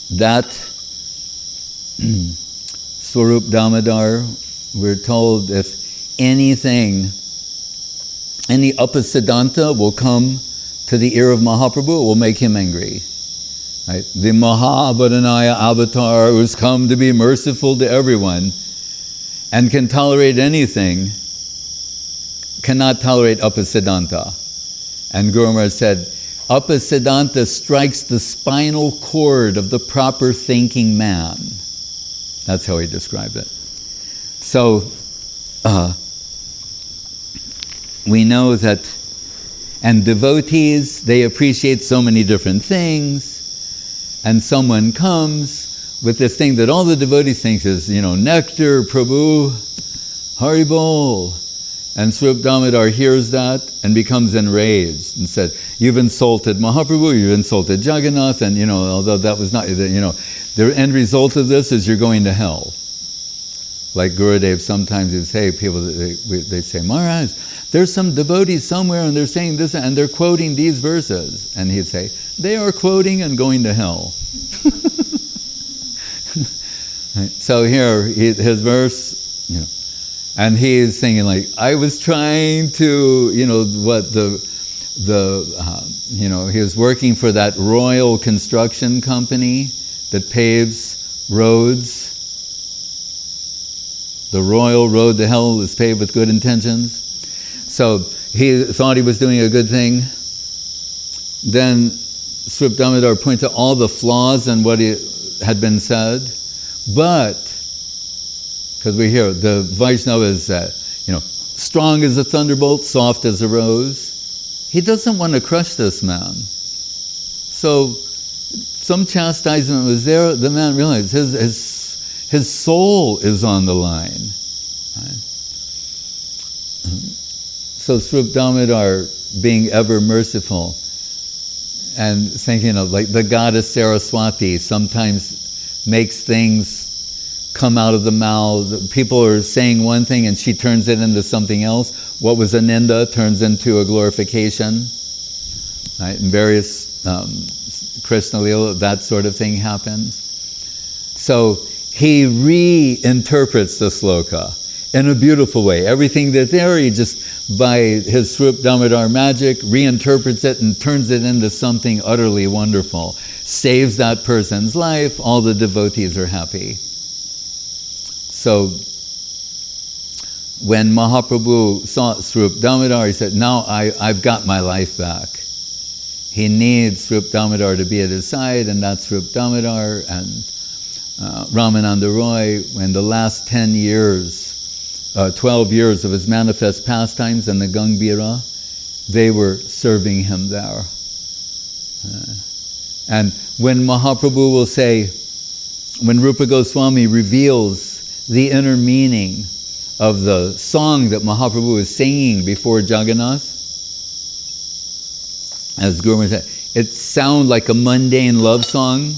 that Swarup Damodar, we're told if anything, any apasiddhanta will come to the ear of Mahaprabhu, it will make him angry. Right? The Mahabharanaya avatar who's come to be merciful to everyone and can tolerate anything, cannot tolerate apasiddhanta. And Guru Maharaj said, apasiddhanta strikes the spinal cord of the proper thinking man. That's how he described it. So, we know that, and devotees, they appreciate so many different things, and someone comes with this thing that all the devotees think is, nectar, Prabhu, Haribol. And Swarup Damodar hears that and becomes enraged and said, you've insulted Mahaprabhu, you've insulted Jagannath, and although that was not, the end result of this is you're going to hell. Like Gurudev sometimes would say, people, they say, Maharaj, there's some devotees somewhere and they're saying this and they're quoting these verses. And he'd say, they are quoting and going to hell. So here, his verse you know. And he is singing like, I was trying to, you know, what you know, he was working for that royal construction company that paves roads. The royal road to hell is paved with good intentions. So he thought he was doing a good thing. Then Swarup Damodar pointed to all the flaws in what had been said. But, because we hear the Vaishnava is, you know, strong as a thunderbolt, soft as a rose. He doesn't want to crush this man. So some chastisement was there. The man realized his soul is on the line. Right? So Swarup Damodar, being ever merciful, and thinking of like the goddess Saraswati sometimes makes things come out of the mouth. People are saying one thing and she turns it into something else. What was a ninda turns into a glorification. Right? In various Krishna Lila, that sort of thing happens. So he reinterprets the sloka in a beautiful way. Everything that's there, he just, by his Swarup Damodar magic, reinterprets it and turns it into something utterly wonderful. Saves that person's life, all the devotees are happy. So when Mahaprabhu saw Swarup Damodar, he said, now I've got my life back. He needs Swarup Damodar to be at his side, and that's Swarup Damodar and Ramananda Roy. When the last 10 years, 12 years of his manifest pastimes in the Gangbira, they were serving him there. And when Mahaprabhu will say, when Rupa Goswami reveals the inner meaning of the song that Mahaprabhu is singing before Jagannath, as Guru said, it sounds like a mundane love song.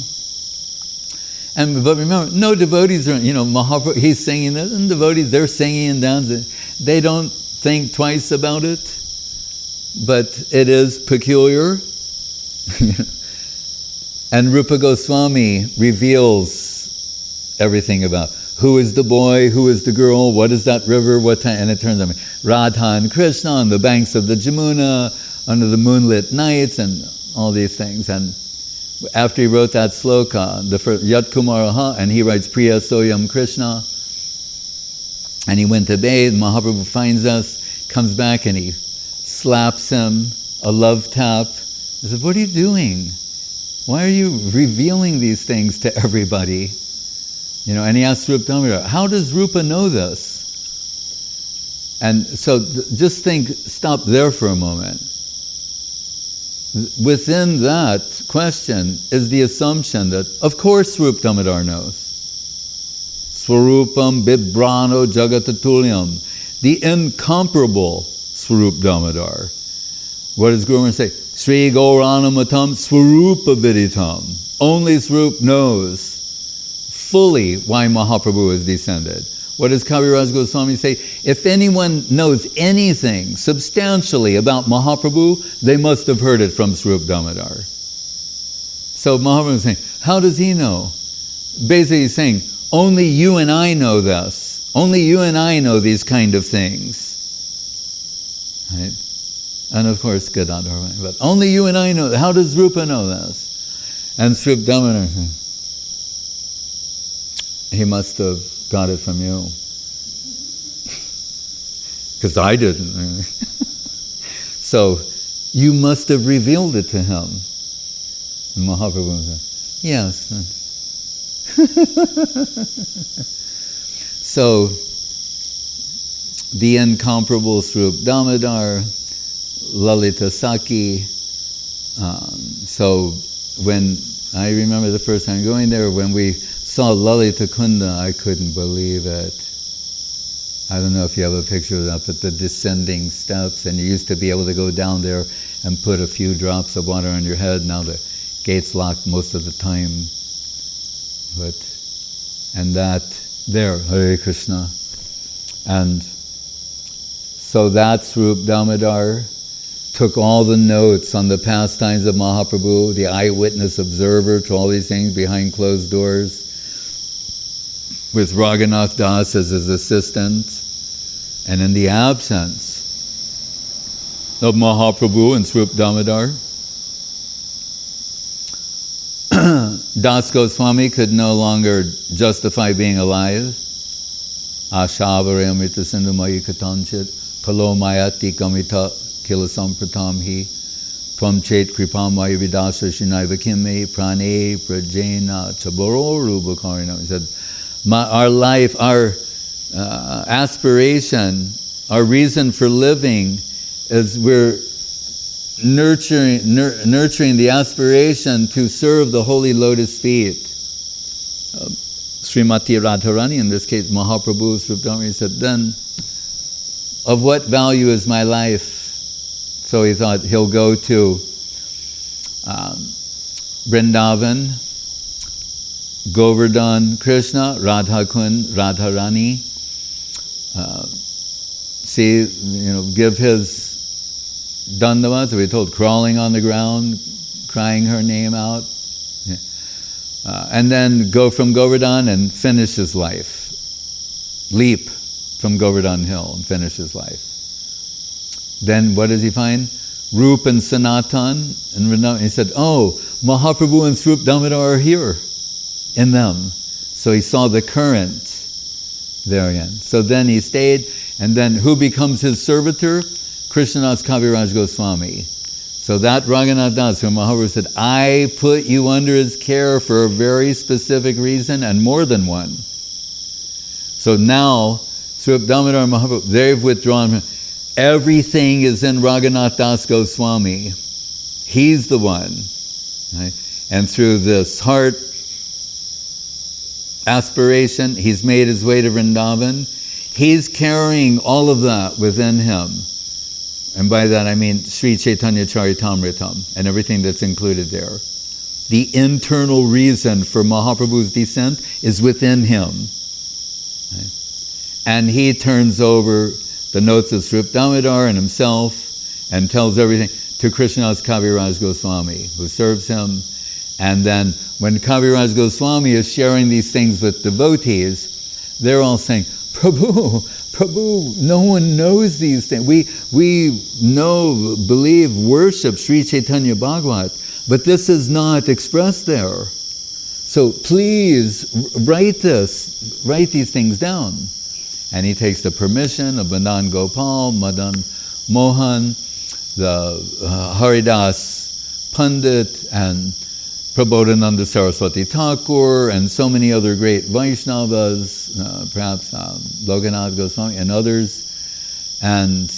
But remember, no devotees are, you know, Mahaprabhu, he's singing this, and devotees, they're singing and dancing. They don't think twice about it, but it is peculiar. And Rupa Goswami reveals everything about who is the boy, who is the girl, what is that river, what time, and it turns out Radha and Krishna on the banks of the Jamuna, under the moonlit nights, and all these things. And after he wrote that sloka, the first Yat Kumaraha, and he writes Priya Soyam Krishna, and he went to bathe, Mahaprabhu finds us, comes back and he slaps him, a love tap. He said, what are you doing? Why are you revealing these things to everybody? You know, and he asked Swarup Damodar, how does Rupa know this? And so just think, stop there for a moment. Within that question is the assumption that, of course, Swarup Damodar knows. Swarupam Bibrano Jagatatulyam, the incomparable Swarup Damodar. What does Guru say? Sri Gaurana-matam Swarupa Viditam. Only Swarup knows fully why Mahaprabhu has descended. What does Kaviraj Goswami say? If anyone knows anything substantially about Mahaprabhu, they must have heard it from Swarup Damodar. So Mahaprabhu is saying, how does he know? Basically he's saying, only you and I know this. Only you and I know these kind of things. Right? And of course Gadadhar, but only you and I know. How does Rupa know this? And Swarup Damodar, he must have got it from you. Because I didn't. So, you must have revealed it to him. And Mahaprabhu said, yes. So, the incomparable Swarup Damodar, Lalita Saki. So, when I remember the first time going there, when we saw Lalita Kunda, I couldn't believe it. I don't know if you have a picture of that, but the descending steps, and you used to be able to go down there and put a few drops of water on your head. Now the gate's locked most of the time. And that there, Hare Krishna. And so that Swarup Damodar took all the notes on the pastimes of Mahaprabhu, the eyewitness observer to all these things behind closed doors. with Raghunath Das as his assistant, and in the absence of Mahaprabhu and Swarup Damodar, Das Goswami could no longer justify being alive. Ashavarayamrita sindhumayi katanchit kalo mayati kamita kilasam pratamhi tvam chet kripamaya vidasa shinaiva kimme prane prajena chaboro rubakarina. He said, our life, our aspiration, our reason for living is we're nurturing the aspiration to serve the holy lotus feet. Srimati Radharani, in this case Mahaprabhu, Swarup Damodar, said, then of what value is my life? So he thought he'll go to Vrindavan, Govardhan Krishna, Radhakund, Radharani, give his dandavats, we're told, crawling on the ground, crying her name out, and then go from Govardhan and finish his life. Leap from Govardhan Hill and finish his life. Then what does he find? Rupa and Sanatan and Vrindavan. He said, oh, Mahaprabhu and Swarup Damodar are here in them. So he saw the current therein. So then he stayed, and then who becomes his servitor? Krishnadas Kaviraj Goswami. So that Raghunath Das, whom Mahaprabhu said, I put you under his care for a very specific reason, and more than one. So now, Swarup Damodar and Mahaprabhu, they've withdrawn. Everything is in Raghunath Das Goswami. He's the one. Right? And through this heart aspiration, he's made his way to Vrindavan. He's carrying all of that within him. And by that I mean Sri Chaitanya-charitamrita and everything that's included there. The internal reason for Mahaprabhu's descent is within him. Right? And he turns over the notes of Swarup Damodar and himself and tells everything to Krishnadas Kaviraj Goswami, who serves him. And then when Kaviraj Goswami is sharing these things with devotees, they're all saying, Prabhu, no one knows these things. We know, believe, worship Sri Chaitanya Bhagavat, but this is not expressed there. So please write these things down. And he takes the permission of Madan Gopal, Madan Mohan, the Haridas Pandit, and Prabodhananda Saraswati Thakur, and so many other great Vaishnavas, perhaps Lokanath Goswami and others, and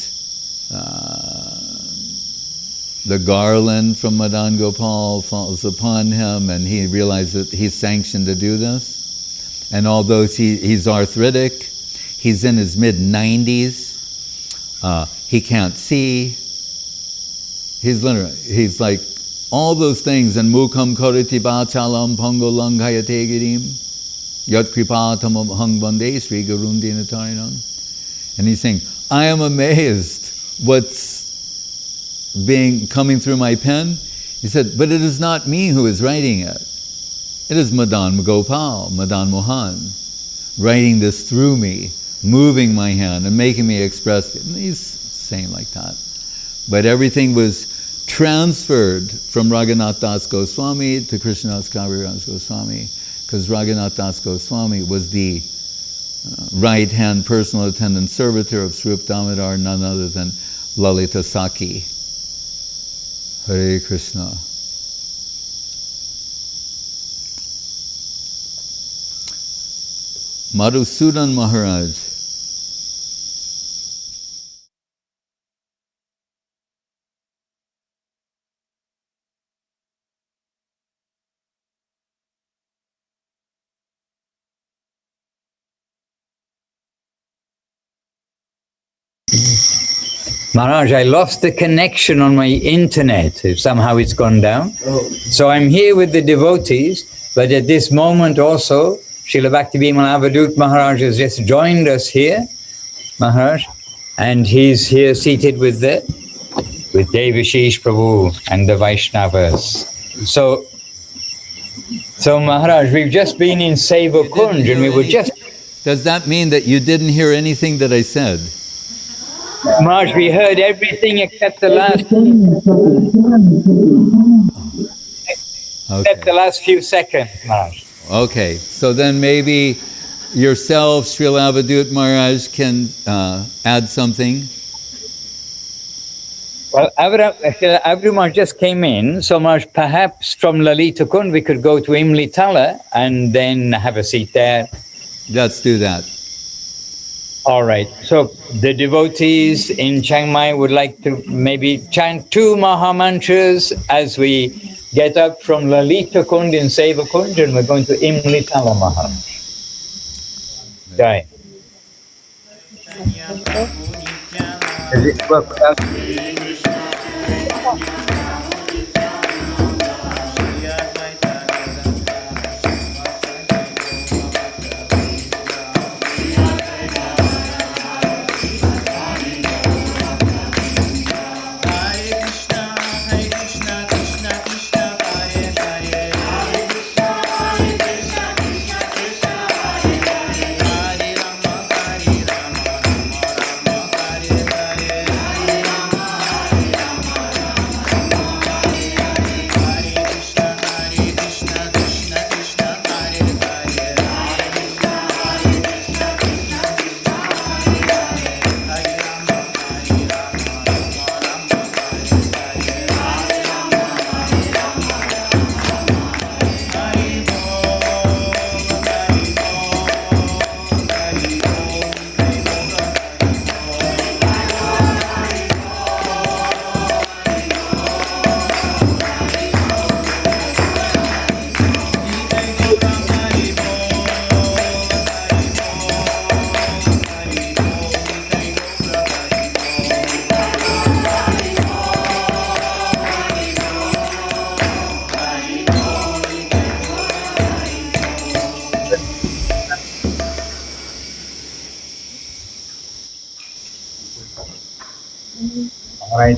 the garland from Madan Gopal falls upon him, and he realizes that he's sanctioned to do this. And although he's arthritic, he's in his mid-90s, he can't see, he's like all those things, and mukham kariti bachalam pangolang hayate girim yat kripatam hang bande Sri Garundina Tarinam. And he's saying, I am amazed what's coming through my pen. He said, but it is not me who is writing it. It is Madan Gopal, Madan Mohan, writing this through me, moving my hand and making me express it. And he's saying like that. But everything was transferred from Raghunath Das Goswami to Krishnadas Kaviraj Goswami, because Raghunath Das Goswami was the right-hand personal attendant servitor of Swarup Damodar, none other than Lalita Saki. Hare Krishna. Madhusudan Maharaj. Maharaj, I lost the connection on my internet. Somehow it's gone down. So I'm here with the devotees, but at this moment also, Srila Bhaktivinod Avadhut Maharaj has just joined us here, Maharaj, and he's here seated with Devashish Prabhu and the Vaishnavas. So Maharaj, we've just been in Seva Kunj and we were just Does that mean that you didn't hear anything that I said? Maharaj, we heard everything except the last few seconds, Maharaj. Okay, so then maybe yourself, Srila Avadhut Maharaj, can add something. Well, Avadhut Maharaj just came in, so Maharaj, perhaps from Lalita Kund we could go to Imli Tala and then have a seat there. Let's do that. All right, so the devotees in Chiang Mai would like to maybe chant 2 Mahamantras as we get up from Lalita Kund in Seva Kund, and we're going to Imli Tala Maharaj. Jai. Does it work without? All right.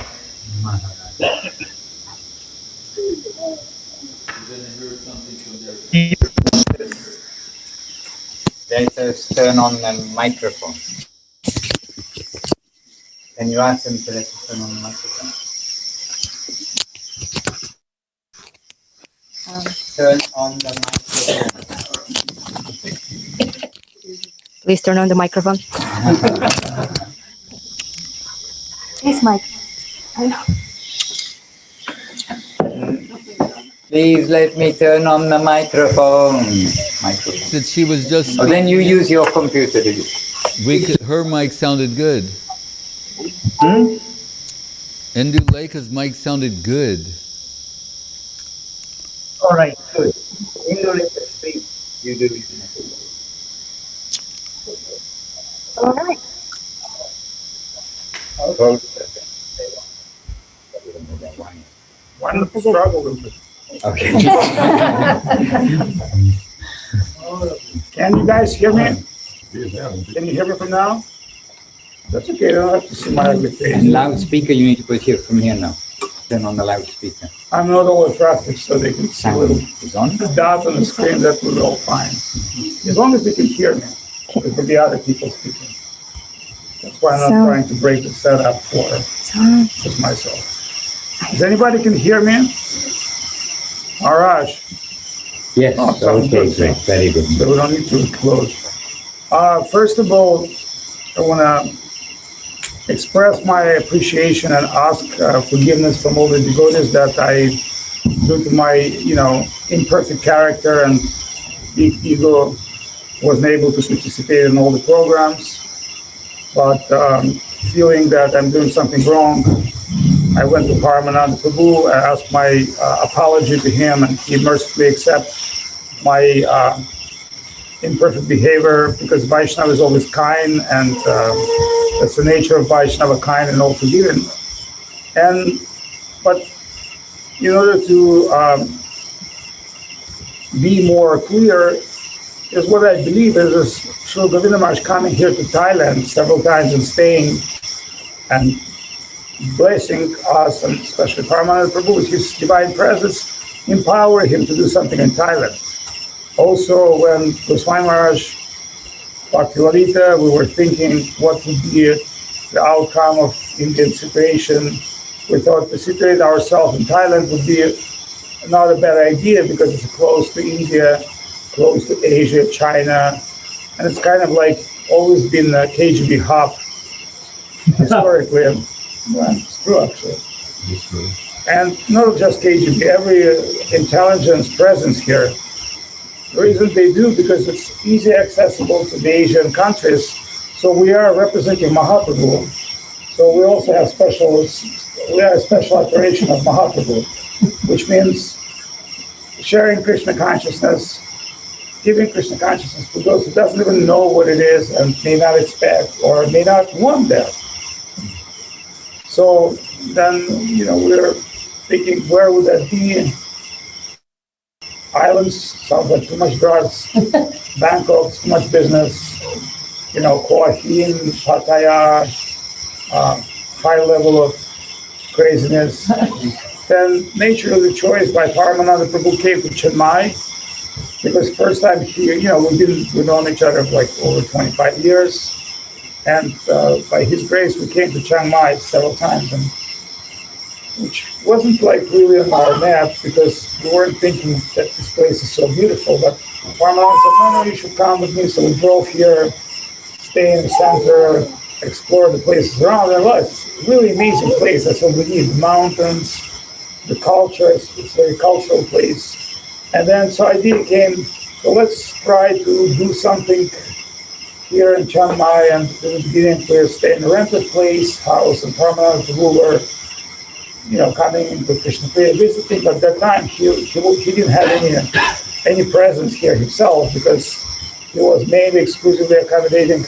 Let us turn on the microphone. Can you ask them to let us turn on the microphone? Turn on the microphone. Please turn on the microphone. Yes, Mike. Please let me turn on the microphone. That she was just. Oh, then you use your computer. Her mic sounded good. Hmm? Induleka's mic sounded good. All right, good. Induleka, speak. You do it. All right. Wonderful struggle. Okay. Can you guys hear me? Can you hear me from now? That's okay. I don't have to see my ugly face. And loudspeaker, you need to put here from here now. Turn on the loudspeaker. I'm not all attractive, so they can see It's on. the dot on the screen. That will be all fine. As long as they can hear me, there could be other people speaking. That's why I'm not trying to break the setup for just myself. Does anybody can hear me? Maharaj. Yes. Okay, great. Very good. So we don't need to close. First of all, I want to express my appreciation and ask forgiveness from all the devotees that I, due to my, imperfect character and big ego, wasn't able to participate in all the programs. But feeling that I'm doing something wrong, I went to Shyamananda Prabhu. I asked my apology to him, and he mercifully accepted my imperfect behavior, because Vaishnava is always kind, and that's the nature of Vaishnava, kind and all forgiving. But in order to be more clear, is what I believe is Srila Govinda Maharaja coming here to Thailand several times and staying and blessing us, and especially Shyamananda Prabhu with his divine presence, empower him to do something in Thailand. Also, when Goswami Maharaj Bhakti Lalita, we were thinking what would be the outcome of Indian situation. We thought to situate ourselves in Thailand would be not a bad idea because it's close to India, close to Asia, China, and it's kind of like always been a KGB hub historically. Well, it's true, actually. It's true. And not just KGB, every intelligence presence here. The reason they do, because it's easy accessible to the Asian countries. So we are representing Mahaprabhu. So we also have we are a special operation of Mahaprabhu, which means sharing Krishna consciousness, giving Krishna consciousness to those who doesn't even know what it is and may not expect or may not want that. So then, we're thinking, where would that be? Islands, sounds like too much drugs. Bangkok, too much business. Hua Hin, Pattaya, high level of craziness. Then nature of the choice by Shyamananda Prabhu came to Chiang Mai, because first time here, we've known each other for like over 25 years. And by his grace, we came to Chiang Mai several times, and which wasn't like really on our map because we weren't thinking that this place is so beautiful. But Shyamananda said, no, you should come with me. So we drove here, stay in the center, explore the places around. And it's a really amazing place. That's what we need. The mountains, the culture, it's a very cultural place. And then so idea came, so let's try to do something here in Chiang Mai. And in the beginning we stay in a rented house, and Shyamananda Prabhu were coming into Krishna Priya visiting, but at that time he didn't have any presence here himself because he was mainly exclusively accommodating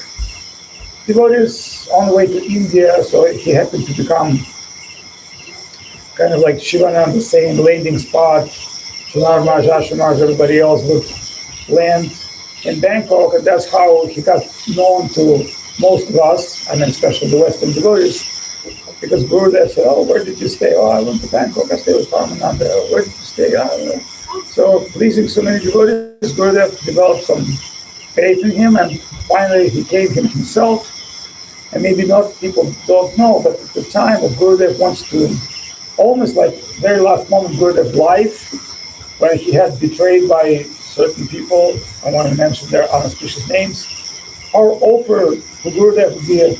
devotees on the way to India, so he happened to become kind of like Shivananda, same landing spot. Sridhar Maharaja, everybody else would land in Bangkok, and that's how he got known to most of us, and especially the Western devotees. Because Gurudev said, where did you stay? I went to Bangkok, I stayed with Shyamananda. Where did you stay? So pleasing so many devotees, Gurudev developed some faith in him, and finally he came himself. And maybe not people don't know, but at the time of Gurudev wants to, almost like very last moment Gurudev's life, when he had betrayed by certain people, I want to mention their unauspicious names, our offer to Gurudev would be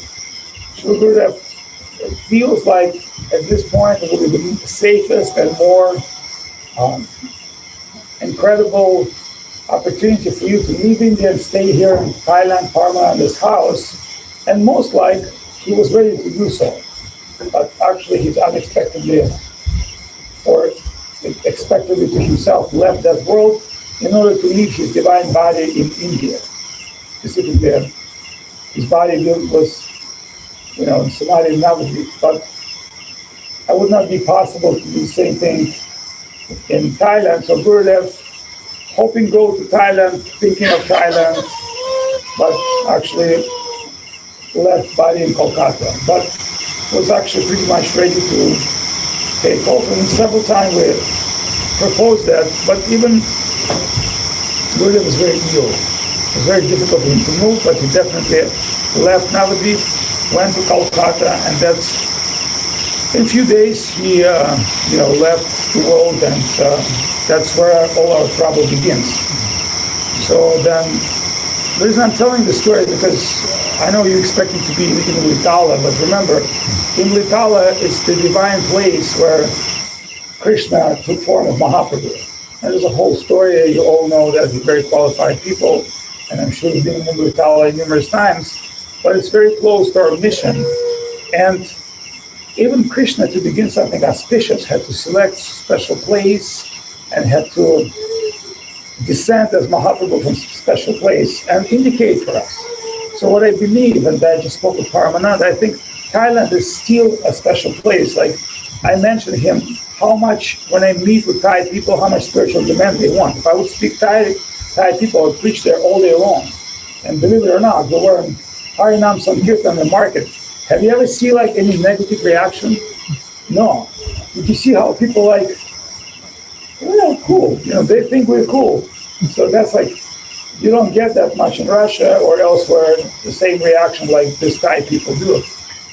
Gurudev, it feels like at this point it will be the safest and more incredible opportunity for you to leave India and stay here in Thailand, Parma, in this house. And most like he was ready to do so. But actually he's unexpectedly, or expectedly to himself, left that world in order to leave his divine body in India. Specifically, his body was in Samadhi in Navadvip, but it would not be possible to do the same thing in Thailand. So Gurudev, hoping go to Thailand, thinking of Thailand, but actually left body in Kolkata, but was actually pretty much ready to take off. And several times we proposed that, but even Gurudev was very ill. It was very difficult for him to move, but he definitely left Navadvip, went to Kolkata, and that's, in a few days, he left the world, and that's where all our trouble begins. So then, the reason I'm telling the story, because I know you expect it to be in Litala, but remember, in Litala, it's the divine place where Krishna took form of Mahaprabhu. And there's a whole story, you all know that he's very qualified people, and I'm sure you've been in Litala numerous times, but it's very close to our mission. And even Krishna, to begin something auspicious, had to select a special place and had to descend as Mahaprabhu from a special place and indicate for us. So what I believe, and I just spoke with Paramananda, I think Thailand is still a special place. Like I mentioned him, how much, when I meet with Thai people, how much spiritual demand they want. If I would speak Thai people, I would preach there all day long. And believe it or not, we were in Harinam Sankirtan on the market. Have you ever seen like any negative reaction? No. Did you see how people like, cool, they think we're cool. So that's like you don't get that much in Russia or elsewhere, the same reaction like this Thai people do.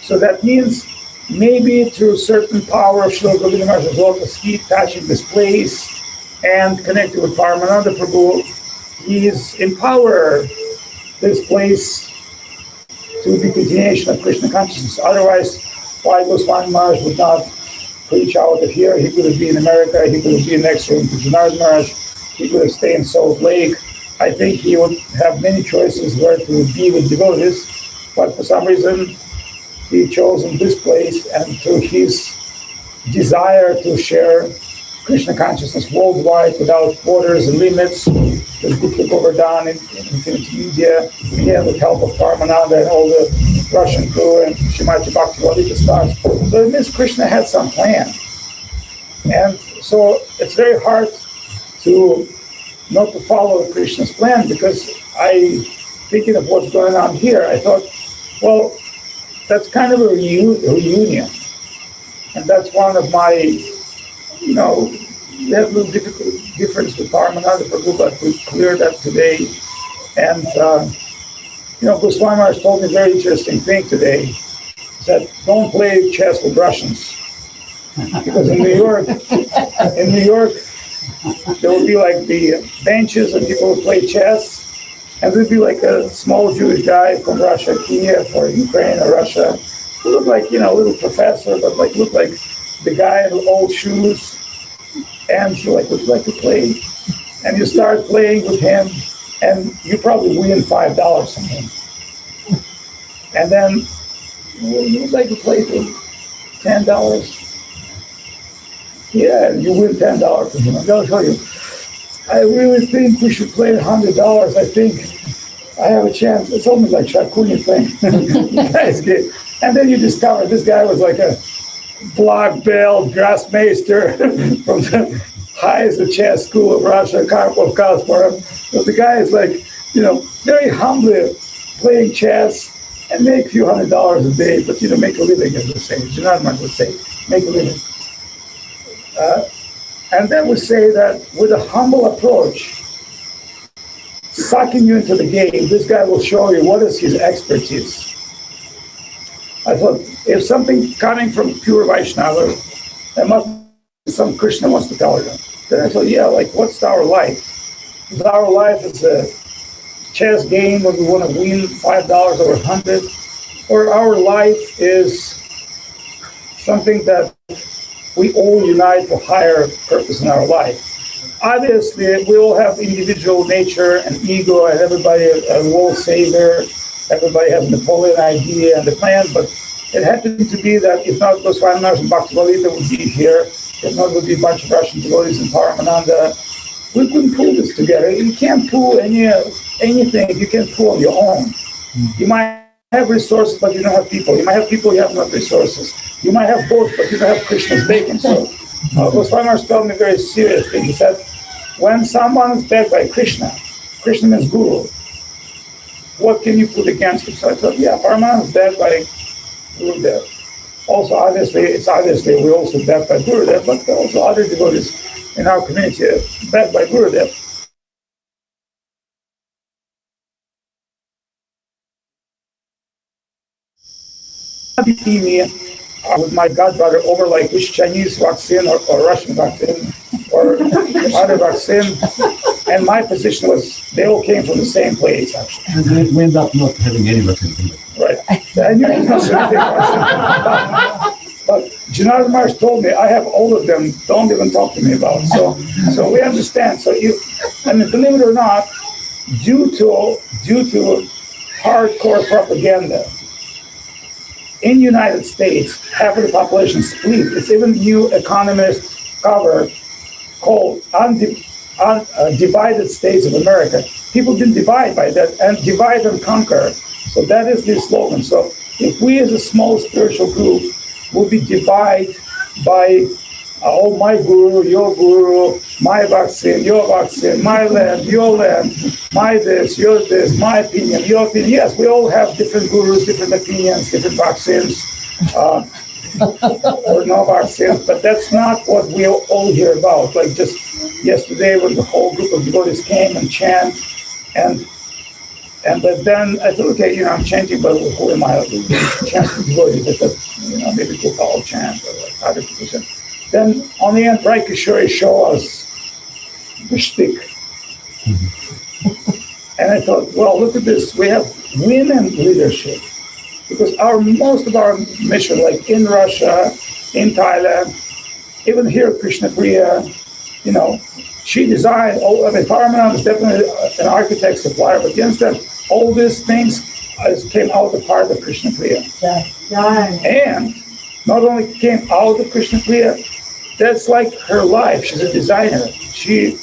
So that means maybe through certain power of Srila Govinda Maharaja's lotus feet touching this place and connected with Paramananda Prabhu, he's empowered this place to the continuation of Krishna consciousness. Otherwise, why Goswami Maharaj would not preach out of here? He could have been in America, he could have been next to Janardhan Maharaj, he could have stayed in Salt Lake. I think he would have many choices where to be with devotees, but for some reason, he chose this place, and through his desire to share Krishna consciousness worldwide without borders and limits, the Gupta Govardhan in India, again with help of Paramananda and all the Russian crew and Srimati Bhakti Lalita stars. So it means Krishna had some plan. And so it's very hard to not to follow Krishna's plan, because thinking of what's going on here, I thought, well, that's kind of a reunion. And that's one of my, we have a little difference with Paramananda Prabhu, but we cleared that today. And, Goswami Maharaj told me a very interesting thing today. He said, don't play chess with Russians. Because in New York, there would be like the benches and people would play chess. And there'd be like a small Jewish guy from Russia, Kiev or Ukraine or Russia, who looked like, a little professor, but looked like the guy in old shoes. And he would you like to play? And you start playing with him, and you probably win $5 from him. And then, you would like to play for $10? Yeah, you win $10 from him. I'm going to tell you, I really think we should play $100. I think I have a chance. It's almost like Shakuni thing. And then you discover this guy was like a black belt Grossmeister from the highest chess school of Russia, Karpov, Kasparov. So the guy is like, very humbly playing chess and make a few $100s a day, but make a living, as they say. Janardhan would say, make a living. And then we say that with a humble approach, sucking you into the game, this guy will show you what is his expertise. I thought, if something coming from pure Vaishnava, there must be some Krishna wants to tell you. Then I thought, what's our life? Is our life is a chess game where we want to win $5 or 100, or our life is something that we all unite for higher purpose in our life. Obviously, we all have individual nature and ego, and everybody a world savior. Everybody has a Napoleon idea and the plan, but it happened to be that if not Goswami Maharaj and Bhakti Lalita would be here, if not would be a bunch of Russian devotees and Paramananda, we couldn't pull this together. You can't pull anything if you can't pull on your own. You might have resources, but you don't have people. You might have people, you have not resources. You might have both, but you don't have Krishna's bacon. So Goswami Maharaj told me a very serious thing. He said, when someone is backed by Krishna, Krishna means Guru, what can you put against him? So I thought, Paramananda is backed by Gurudev. Also, obviously, we're also backed by Gurudev, but also other devotees in our community are backed by Gurudev. With my godbrother over like which Chinese vaccine or Russian vaccine or other vaccine, and my position was they all came from the same place actually. And we end up not having any vaccine. Right. I knew it was not but Janardhan Maharaj told me I have all of them. Don't even talk to me about. So we understand. So believe it or not, due to hardcore propaganda. In the United States, half of the population split. It's even new Economist cover called Divided States of America. People didn't divide by that, and divide and conquer. So that is the slogan. So if we as a small spiritual group will be divided by my guru, your guru, my vaccine, your vaccine, my land, your land, my this, your this, my opinion, your opinion. Yes, we all have different gurus, different opinions, different vaccines, or no vaccines, but that's not what we all hear about. Like just yesterday when the whole group of devotees came and chant But then I thought, okay, I'm chanting, but who am I? Chanting devotees, I thought, maybe Gopal chant or like other people chant. Then on the end, Rai Kishore show us the shtick. And I thought, well, look at this. We have women leadership. Because most of our mission, like in Russia, in Thailand, even here, Krishna Priya, she designed Paramananda is definitely an architect, supplier, but against that, all these things came out of part of Krishna Priya. And not only came out of Krishna Priya, that's like her life. She's a designer. She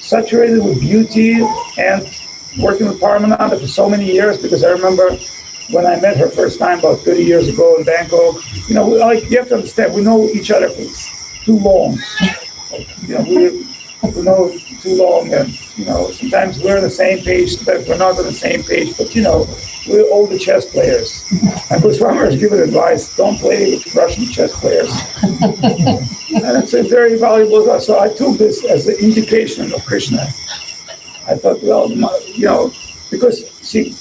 saturated with beauty and working with Paramananda for so many years, because I remember when I met her first time about 30 years ago in Bangkok, you have to understand, we know each other for too long. We know too long, and sometimes we're on the same page, sometimes we're not on the same page, but we're all the chess players. And Goswami has given advice, don't play with Russian chess players. And it's a very valuable, so I took this as an indication of Krishna. I thought, well, because see,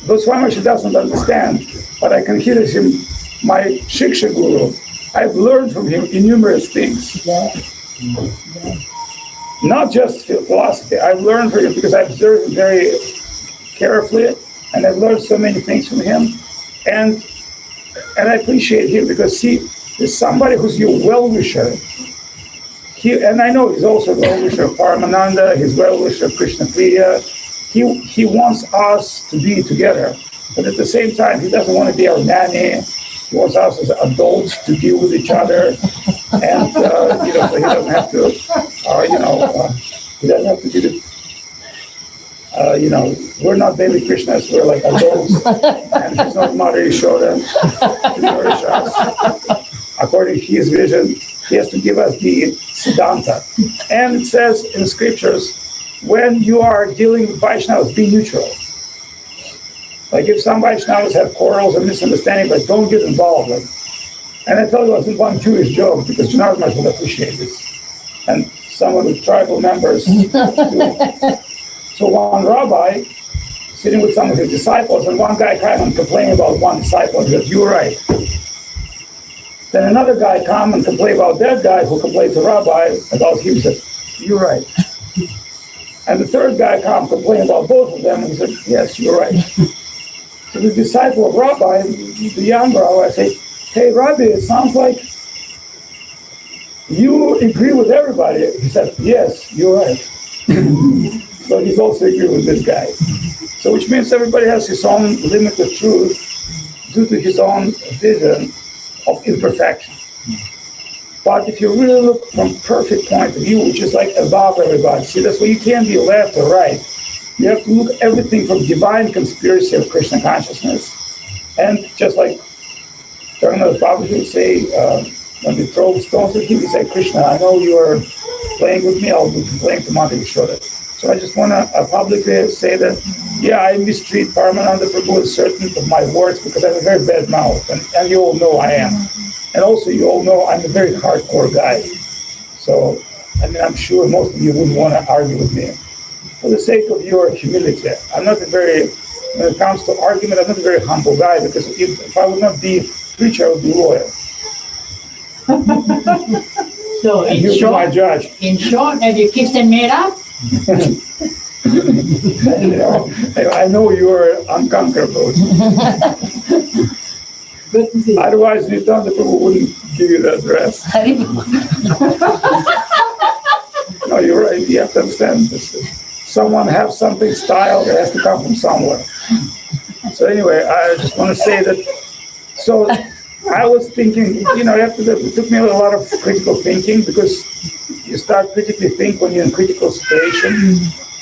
Goswami doesn't understand, but I consider him my Shiksha Guru. I've learned from him innumerous things. Not just philosophy. I've learned from him because I observed him very carefully, and I've learned so many things from him. And I appreciate him because there's somebody who's your well-wisher. And I know he's also a well-wisher of Paramananda, he's well-wisher of Krishna Priya. He wants us to be together, but at the same time, he doesn't want to be our nanny. He wants us as adults to deal with each other, and so he doesn't have to, he doesn't have to be the, we're not baby Krishnas, we're like adults, and he's not Mother Yashoda to nourish us. According to his vision, he has to give us the siddhanta. And it says in the scriptures, when you are dealing with Vaishnavas, be neutral. Like if some Vaishnavas have quarrels and misunderstanding, but don't get involved. And I told you I was in one Jewish joke, because Janardhan Maharaj would appreciate this. And some of the tribal members do. So one rabbi, sitting with some of his disciples, and one guy came and complained about one disciple, and he said, "You're right." Then another guy come and complain about that guy who complained to rabbi about him, said, "You're right." And the third guy come complain about both of them, and he said, "Yes, you're right." So the disciple of Rabbi, the young rabbi, I say, "Hey, Rabbi, it sounds like you agree with everybody." He said, "Yes, you're right." So he's also agree with this guy. So which means everybody has his own limit of truth due to his own vision of imperfection. But if you really look from perfect point of view, which is like above everybody, see, that's why you can't be left or right. You have to look at everything from divine conspiracy of Krishna consciousness. And just like Raghunath Prabhu would say, when we throw stones at him, he say, "Krishna, I know you are playing with me, I'll be playing to Mother Yashoda." So I just want to publicly say that, yeah, I mistreat Paramananda Prabhu with certain of my words because I have a very bad mouth, and you all know I am. And also you all know I'm a very hardcore guy. So, I'm sure most of you wouldn't want to argue with me. For the sake of your humility, when it comes to argument, I'm not a very humble guy, because if I would not be a preacher, I would be loyal. So and you'll be my judge. In short, have you kissed and made up? I know you are unconquerable. Otherwise, Nityananda Prabhu wouldn't give you the address. No, you're right. You have to understand this. Someone has something style that has to come from somewhere. So anyway, I just want to say that. So I was thinking, it took me a lot of critical thinking, because you start critically think when you're in critical situation.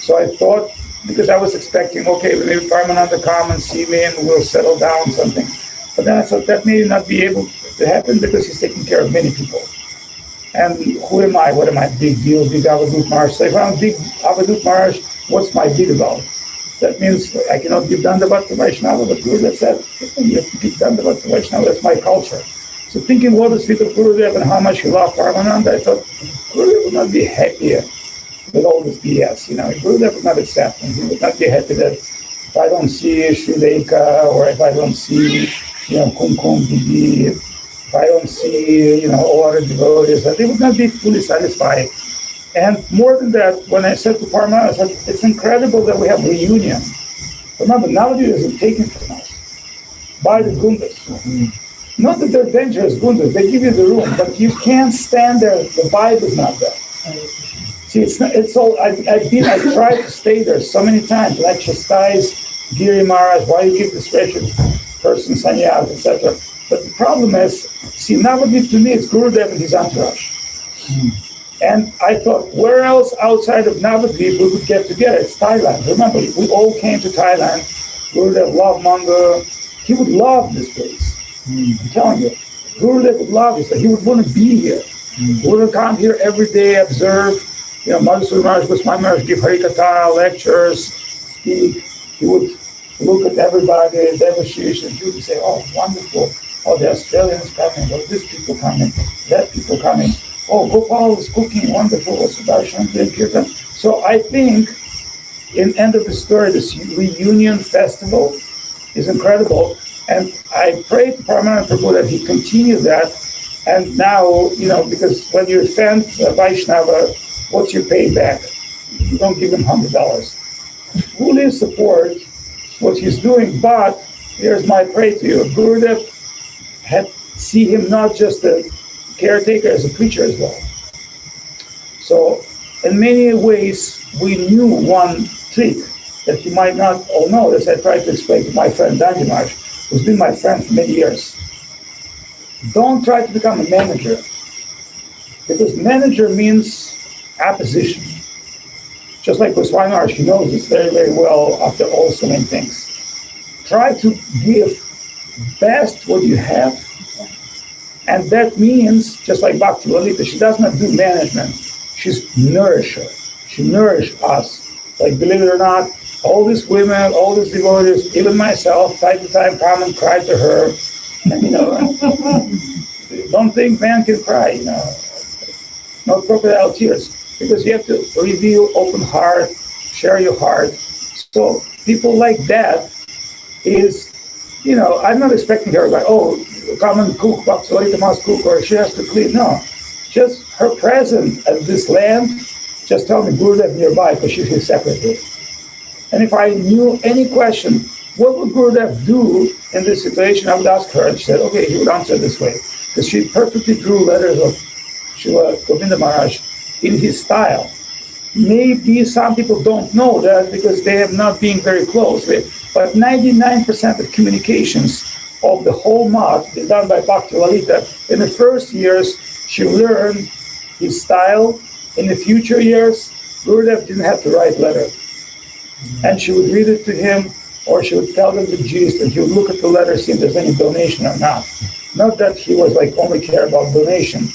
So I thought, because I was expecting, okay, maybe Paramananda come and see me and we'll settle down something. But then I thought that may not be able to happen, because he's taking care of many people. And who am I? What am I? Big deal, big Avadhut Maharaj. So if I'm big Avadhut Maharaj, what's my big about? That means I cannot give Dandavat to Vaishnava, but Gurudev said, you have to give Dandavat to Vaishnava, that's my culture. So thinking what is with Gurudev and how much he loved Paramananda, I thought Gurudev would not be happier with all this BS. Gurudev would not accept, and he would not be happy that if I don't see Sri Lanka, or if I don't see, Kumkum Didi, if I don't see, all other devotees, that they would not be fully satisfied. And more than that, when I said to Parma, I said, it's incredible that we have reunion. Remember, Navadvip isn't taken from us by the Gundas. Mm-hmm. Not that they're dangerous Gundas, they give you the room, but you can't stand there, the vibe is not there. See, it's all, I tried to stay there so many times, like chastise Giri Maharaj, why you give this wretched person sannyas, etc. But the problem is, see, Navadvip to me is Gurudev and his entourage. And I thought, where else outside of Navadvip we would get together? It's Thailand. Remember, we all came to Thailand. Gurudev loved Manga. He would love this place. I'm telling you. Gurudev would love this place. He would want to be here. He would come here every day, observe. Madhusudana Maharaj, Goswami Maharaj give Harikatha, lectures, speak. He would look at everybody, Devashish, and he would say, oh, wonderful. Oh, the Australians coming. Oh, this people coming. That people coming. Oh, Gopal is cooking, wonderful. Sudarshan doing kirtan. So I think, in end of the story, this reunion festival is incredible. And I pray to Paramananda Prabhu that he continue that. And now, because when you offend Vaishnava, what's your payback? You don't give him $100. Fully support what he's doing, but here's my prayer to you. Gurudev had see him not just a caretaker, as a preacher as well. So in many ways, we knew one trick that you might not all know, as I tried to explain to my friend Danji Maharaj, who's been my friend for many years. Don't try to become a manager, because manager means apposition. Just like Goswami Maharaj, he knows this very, very well after all so many things. Try to give best what you have, and that means, just like Bhakti Lalita, she does not do management, she's nourisher. She nourished us. Like, believe it or not, all these women, all these devotees, even myself, time to time come and cry to her. And, don't think man can cry, no crocodile tears, because you have to reveal open heart, share your heart. So people like that is, I'm not expecting her like, oh, come and cook, Bhakti Lalita must cook, or she has to clean. No, just her presence at this land, just tell me Gurudev nearby, because she's his secretary. And if I knew any question, what would Gurudev do in this situation, I would ask her, and she said, okay, he would answer this way. Because she perfectly drew letters of Srila Govinda Maharaj in his style. Maybe some people don't know that because they have not been very close with, but 99% of communications of the whole month is done by Bhakti Lalita. In the first years, she learned his style. In the future years, Gurudev didn't have to write letters. And she would read it to him, or she would tell him the gist, and he would look at the letter, see if there's any donation or not. Not that he was like only care about donation.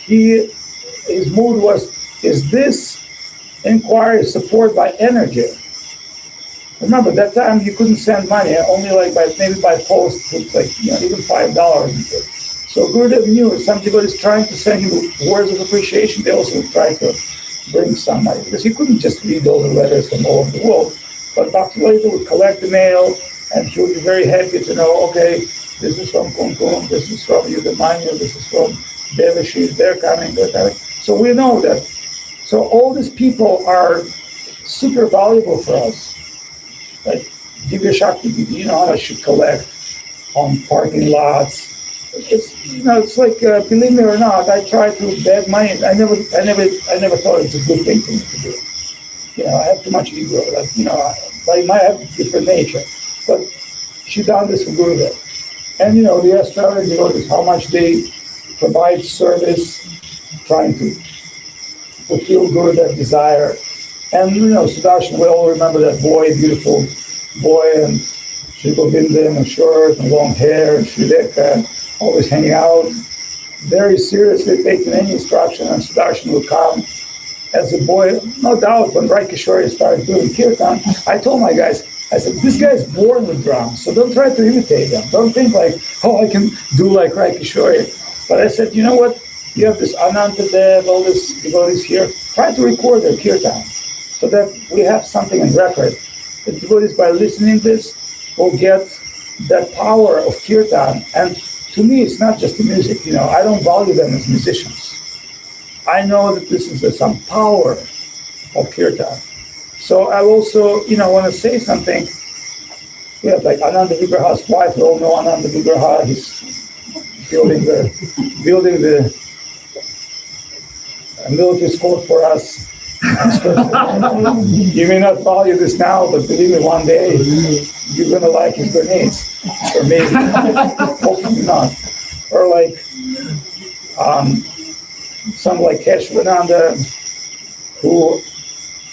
His mood was, is this inquiry support by energy? Remember, that time you couldn't send money, only like maybe by post, like even $5. So Gurudev knew some people is trying to send him words of appreciation. They also would try to bring some money, because he couldn't just read all the letters from all over the world. But Bhakti Lalita would collect the mail, and he would be very happy to know, okay, this is from Kumkum, this is from Yudhamanya, this is from Devashish, they're coming. So we know that. So all these people are super valuable for us. Like Divya Shakti, I should collect on parking lots. It's like, believe me or not, I try to beg money. I never thought it's a good thing for me to do. I have too much ego. I might have a different nature, but she done this for Gurudev. And the Australian devotees, how much they provide service, trying to fulfill Gurudev's desire. And Sudarshan, we all remember that boy, beautiful boy, and Sri Govinda in a shirt and long hair, and Sri Lekha, always hanging out, very seriously taking any instruction, and Sudarshan would come as a boy. No doubt, when Rai Kishore started doing kirtan, I told my guys, I said, this guy's born with drums, so don't try to imitate them. Don't think like, oh, I can do like Rai Kishore. But I said, you know what? You have this Ananta Dev, all these devotees here. try to record their kirtan so that we have something in record. The devotees, by listening this, will get that power of kirtan. And to me, it's not just the music. I don't value them as musicians. I know that this is some power of kirtan. So I also, want to say something. We have like Ananda Vigraha's wife. We all know Ananda Vigraha. He's building the military school for us. You may not value this now, but believe me, one day you're going to like his grenades. Or maybe, hopefully not. Or like some like Keshwananda, who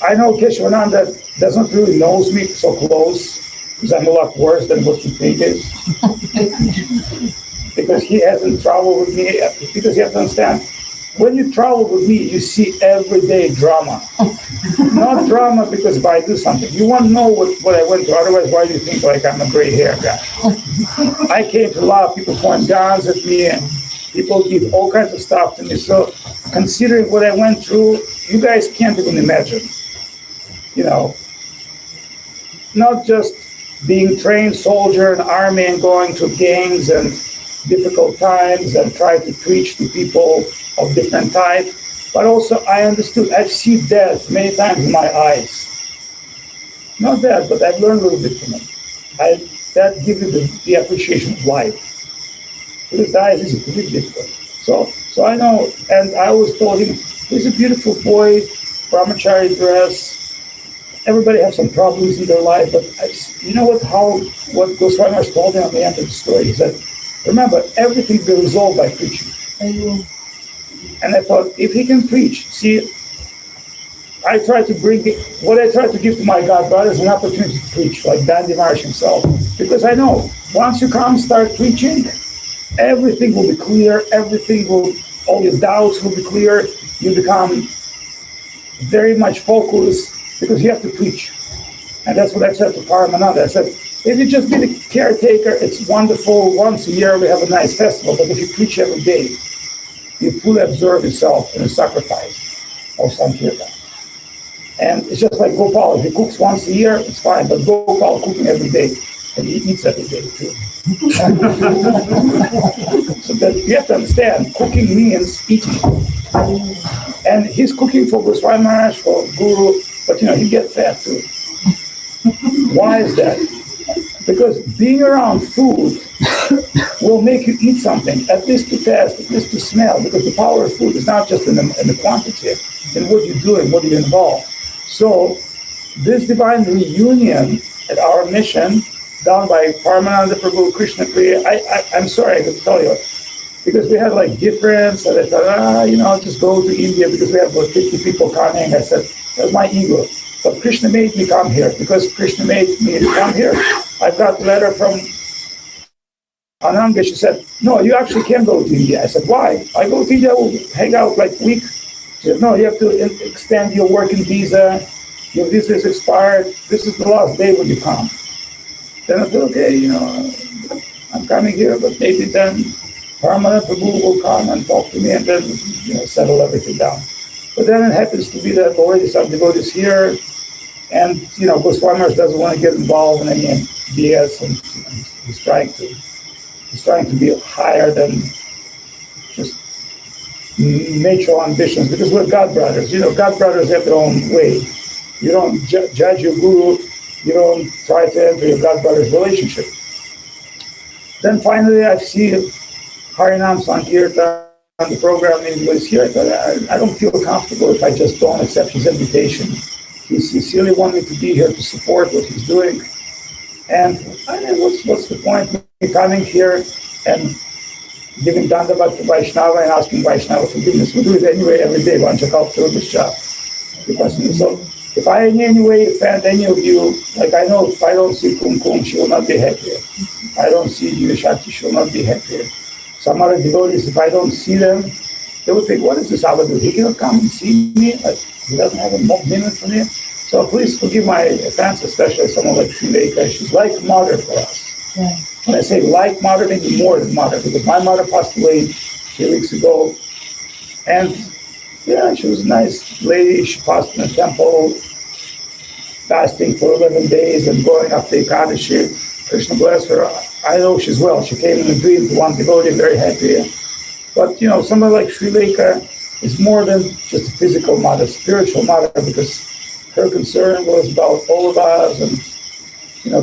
I know Keshwananda doesn't really knows me so close, because I'm a lot worse than what you think is. Because he hasn't traveled with me, because you have to understand, when you travel with me, you see everyday drama. Not drama because if I do something. You want to know what I went through, otherwise why do you think like I'm a gray hair guy? I came to a lot of people point guns at me, and people did all kinds of stuff to me. So considering what I went through, you guys can't even imagine. Not just being trained soldier in army and going through gangs and difficult times and try to preach to people of different types, but also I understood, I've seen death many times in my eyes. Not death, but I've learned a little bit from it. That gives you the appreciation of life. Because the eyes is a bit difficult. So I know, and I always told him, he's a beautiful boy, brahmachari dress. Everybody has some problems in their life, but what Goswami Maharaj told him at the end of the story, he said, remember, everything will be resolved by preaching. And I thought, if he can preach, see, I try to bring what I try to give to my God brothers an opportunity to preach, like Dandi Maharaj himself. Because I know, once you come start preaching, everything will be clear, all your doubts will be clear, you become very much focused, because you have to preach. And that's what I said to Paramananda. I said, if you just be the caretaker, it's wonderful. Once a year we have a nice festival, but if you preach every day, you fully absorb yourself in a sacrifice of Sankirtan. And it's just like Gopal. If he cooks once a year, it's fine, but Gopal cooking every day, and he eats every day too. So that you have to understand, cooking means eating. And he's cooking for Goswami Maharaj, for Guru, but he gets fat too. Why is that? Because being around food will make you eat something, at least to taste, at least to smell, because the power of food is not just in the quantity, in what you do and what you involve. So this divine reunion at our mission, done by Paramananda Prabhu, Krishna Priya, I'm sorry I could tell you, because we had like difference, and I thought, I'll just go to India because we have about 50 people coming. I said, that's my ego. But Krishna made me come here. Because Krishna made me come here, I got a letter from Ananga. She said, no, you actually can't go to India. I said, why? I go to India, I will hang out like a week. She said, no, you have to extend your working visa. Your visa is expired. This is the last day when you come. Then I said, okay, I'm coming here, but maybe then Paramananda Prabhu will come and talk to me and then, settle everything down. But then it happens to be that already some devotees here, and Goswami Maharaj doesn't want to get involved in any BS, and he's trying to be higher than just natural ambitions, because we're God brothers. God brothers have their own way. You don't judge your guru. You don't try to enter your God brother's relationship. Then finally, I see Harinam Sankirtan. The program was here, but I don't feel comfortable if I just don't accept his invitation. He sincerely wanted me to be here to support what he's doing. And what's the point of me coming here and giving Dandavat to Vaishnava and asking Vaishnava forgiveness? We do it anyway every day, because so if I in any way offend any of you, like I know if I don't see Kumkum, she will not be happier. I don't see Jivashakti, she will not be happier. Some other devotees, if I don't see them, they would think, what is this Avadhut? He cannot come and see me? Like, he doesn't have a minute for me? So please forgive my offense, especially someone like Srileka. She's like mother for us. Right. When I say like mother, maybe more than mother, because my mother passed away 3 weeks ago. And Yeah, she was a nice lady. She passed in the temple, fasting for 11 days and going up the Ekadashi. Krishna bless her. I know she's well. She came in a dream to one devotee, very happy. But, somebody like Sri Lanka is more than just a physical mother, spiritual mother, because her concern was about all of us and,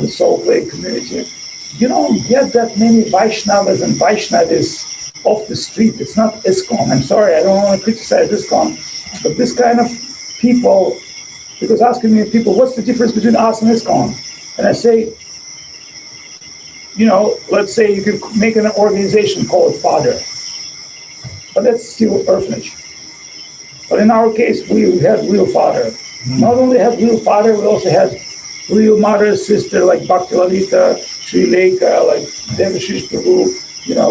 the soul play community. You don't get that many Vaishnavas and Vaishnavis off the street. It's not ISKCON. I'm sorry, I don't want to criticize ISKCON. But this kind of people, because asking me people, what's the difference between us and ISKCON? And I say, let's say you can make an organization called Father. But that's still orphanage. But in our case, we had real father. Not only had real father, we also had real mother, sister, like Bhakti Lalita, Sri Lanka, like Devashish Prabhu,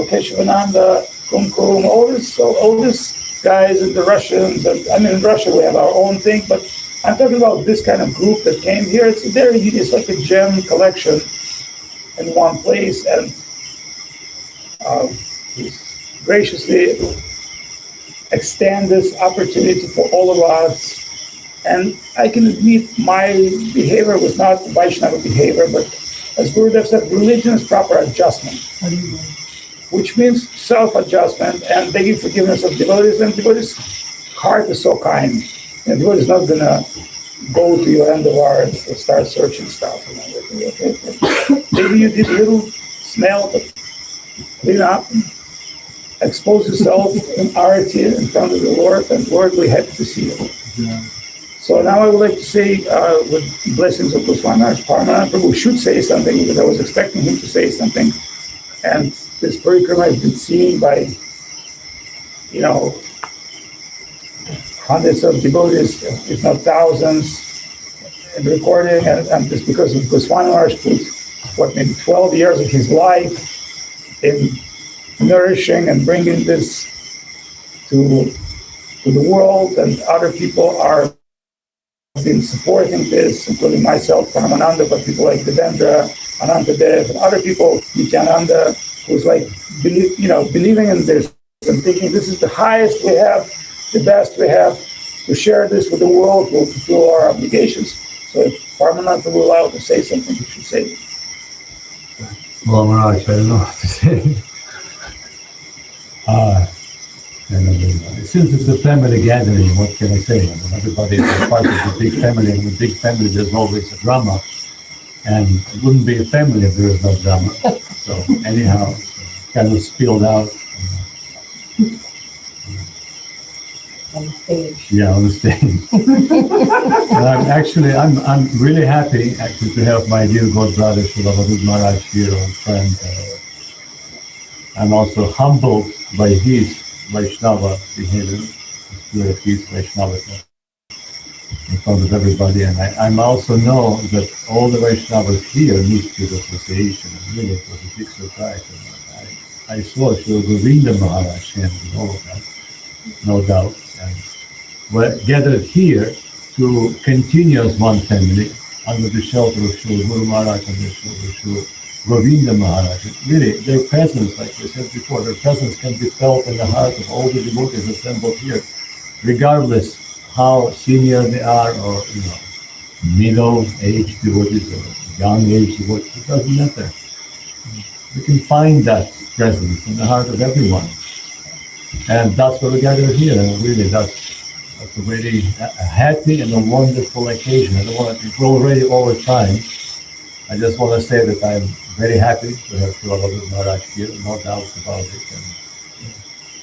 Keshavananda, Kumkum, all these guys and the Russians. And in Russia we have our own thing, but I'm talking about this kind of group that came here. It's like a gem collection in one place, and graciously extend this opportunity for all of us. And I can admit my behavior was not Vaishnava behavior, but as Gurudev said, religion is proper adjustment, which means self-adjustment and begging forgiveness of devotees. And devotees' heart is so kind. And devotee is not going to go to your underwear and start searching stuff. Maybe you did a little smell, but clean up. Expose yourself in arati in front of the Lord, and Lord will be happy to see you. Yeah. So now I would like to say, with blessings of Goswami Maharaja, Paramananda Prabhu should say something, because I was expecting him to say something. And this parikrama has been seen by, hundreds of devotees, if not thousands, in recording, and just because of Goswami Maharaja put, maybe 12 years of his life in nourishing and bringing this to the world, and other people are been supporting this, including myself, Paramananda, but people like Devendra, Anantadev, and other people, Nityananda, who's like, believing in this and thinking this is the highest we have, the best we have, to share this with the world, we'll fulfill our obligations. So if Paramananda will allow to say something, he should say it. Well, Maharaj, I don't know what to say. Since it's a family gathering, what can I say? Everybody is a part of the big family, and in a big family there's always a drama, and it wouldn't be a family if there is no drama. So anyhow, kind of spilled out. On the stage. Yeah, on the stage. I'm really happy actually to have my dear god brother Avadhut Maharaj here, old friend. I'm also humbled by his Vaishnava behavior, his Vaishnava in front of everybody, and I also know that all the Vaishnavas here need this association, and really it was a big surprise. And I saw Govinda Maharaja and all of that, no doubt, and we're gathered here to continue as one family under the shelter of Srila Guru Maharaj and the shelter of Srila Govinda Maharaja. Really, their presence, like we said before, their presence can be felt in the heart of all the devotees assembled here, regardless how senior they are, or middle-aged devotees or young-aged devotees. It doesn't matter. We can find that presence in the heart of everyone, and that's why we gather here. And really, that's a very happy and a wonderful occasion. I don't want to go already over time. I just want to say that I'm very happy to have Srila Maharaj here, no doubts about it.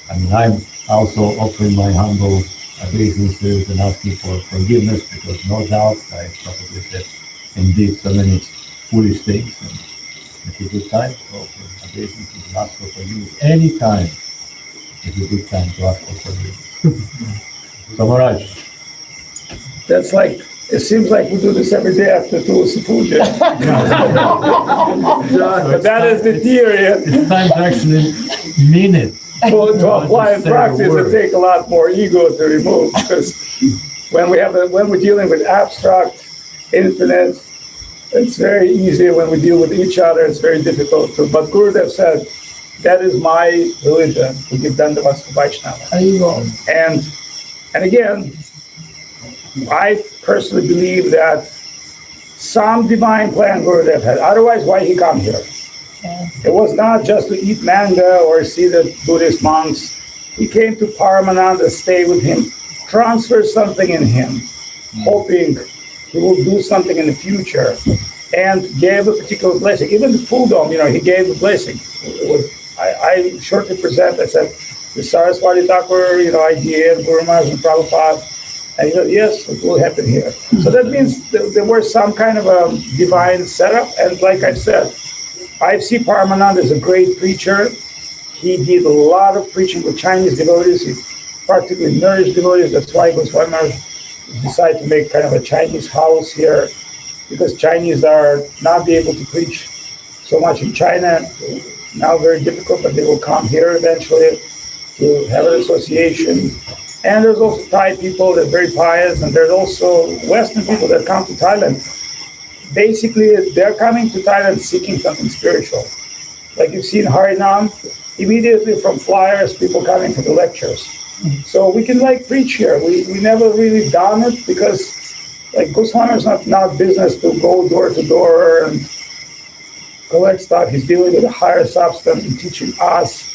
And I'm also offering my humble obeisances and asking for forgiveness, because no doubt I probably said indeed so many foolish things. And it's a good time to offer obeisances and ask for forgiveness. Any time is a good time to ask for forgiveness. So Maharaj. That's like, it seems like we do this every day after Tulsi Puja. But that is the theory. It's time to actually mean it. To apply in practice, it takes a lot more ego to remove, because when we're dealing with abstract, infinite, it's very easy. When we deal with each other, it's very difficult to. But Gurudev said, that is my religion, to give dandavats to Vaishnava. And And again, I personally believe that some divine plan Gurudev had. Otherwise, why he come here? It was not just to eat manga or see the Buddhist monks. He came to Paramananda, stay with him, transfer something in him, hoping he will do something in the future, and gave a particular blessing. Even the Fuldom, he gave a blessing. I shortly present, I said, the Saraswati Thakur, idea, Guru Maharaj and Prabhupada. And he said, yes, it will happen here. So that means there was some kind of a divine setup. And like I said, I see Paramananda as a great preacher. He did a lot of preaching with Chinese devotees. He particularly nourished devotees. That's why Goswami Maharaja decided to make kind of a Chinese house here, because Chinese are not be able to preach so much in China. Now very difficult, but they will come here eventually to have an association. And there's also Thai people that are very pious, and there's also Western people that come to Thailand. Basically, they're coming to Thailand seeking something spiritual. Like you've seen Harinam, immediately from flyers, people coming to the lectures. So we can preach here. We never really done it because Goswami is not business to go door to door and collect stuff. He's dealing with a higher substance and teaching us.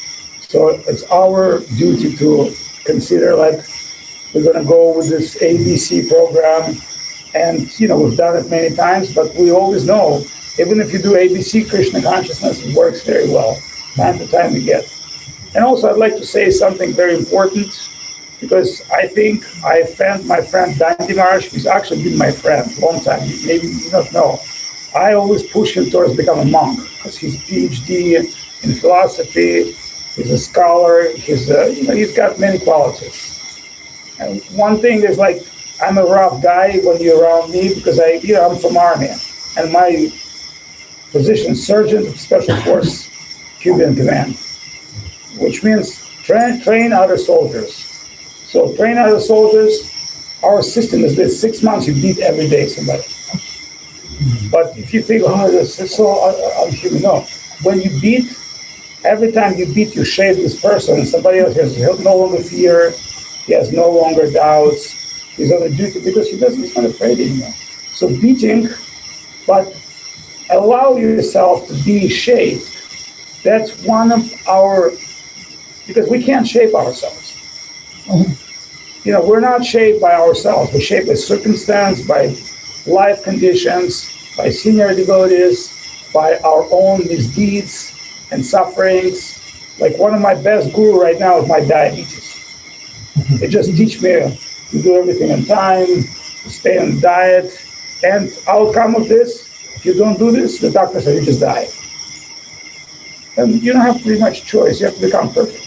So it's our duty to consider we're going to go with this ABC program. And, we've done it many times, but we always know, even if you do ABC Krishna consciousness, it works very well. Time to time we get. And also I'd like to say something very important, because I think I found my friend Dandi Maharaj, who's actually been my friend a long time. Maybe you don't know. I always push him towards becoming a monk, because he's a PhD in philosophy, he's a scholar, he's got many qualities. And one thing is I'm a rough guy when you're around me, because I'm from Army, and my position is Sergeant of Special Force Cuban Command, which means train other soldiers. So train other soldiers, our system is this: 6 months you beat every day somebody. But if you think, this is so unhuman, no. When you beat, every time you beat, you shave this person, and somebody else has no longer fear, he has no longer doubts. He's on the duty because he's not afraid anymore. So beating, but allow yourself to be shaped. That's one of our, because we can't shape ourselves. We're not shaped by ourselves. We're shaped by circumstance, by life conditions, by senior devotees, by our own misdeeds and sufferings. One of my best guru right now is my diabetes. It just teach me to do everything on time, to stay on diet, and outcome of this, if you don't do this, the doctor says you just die. And you don't have pretty much choice, you have to become perfect.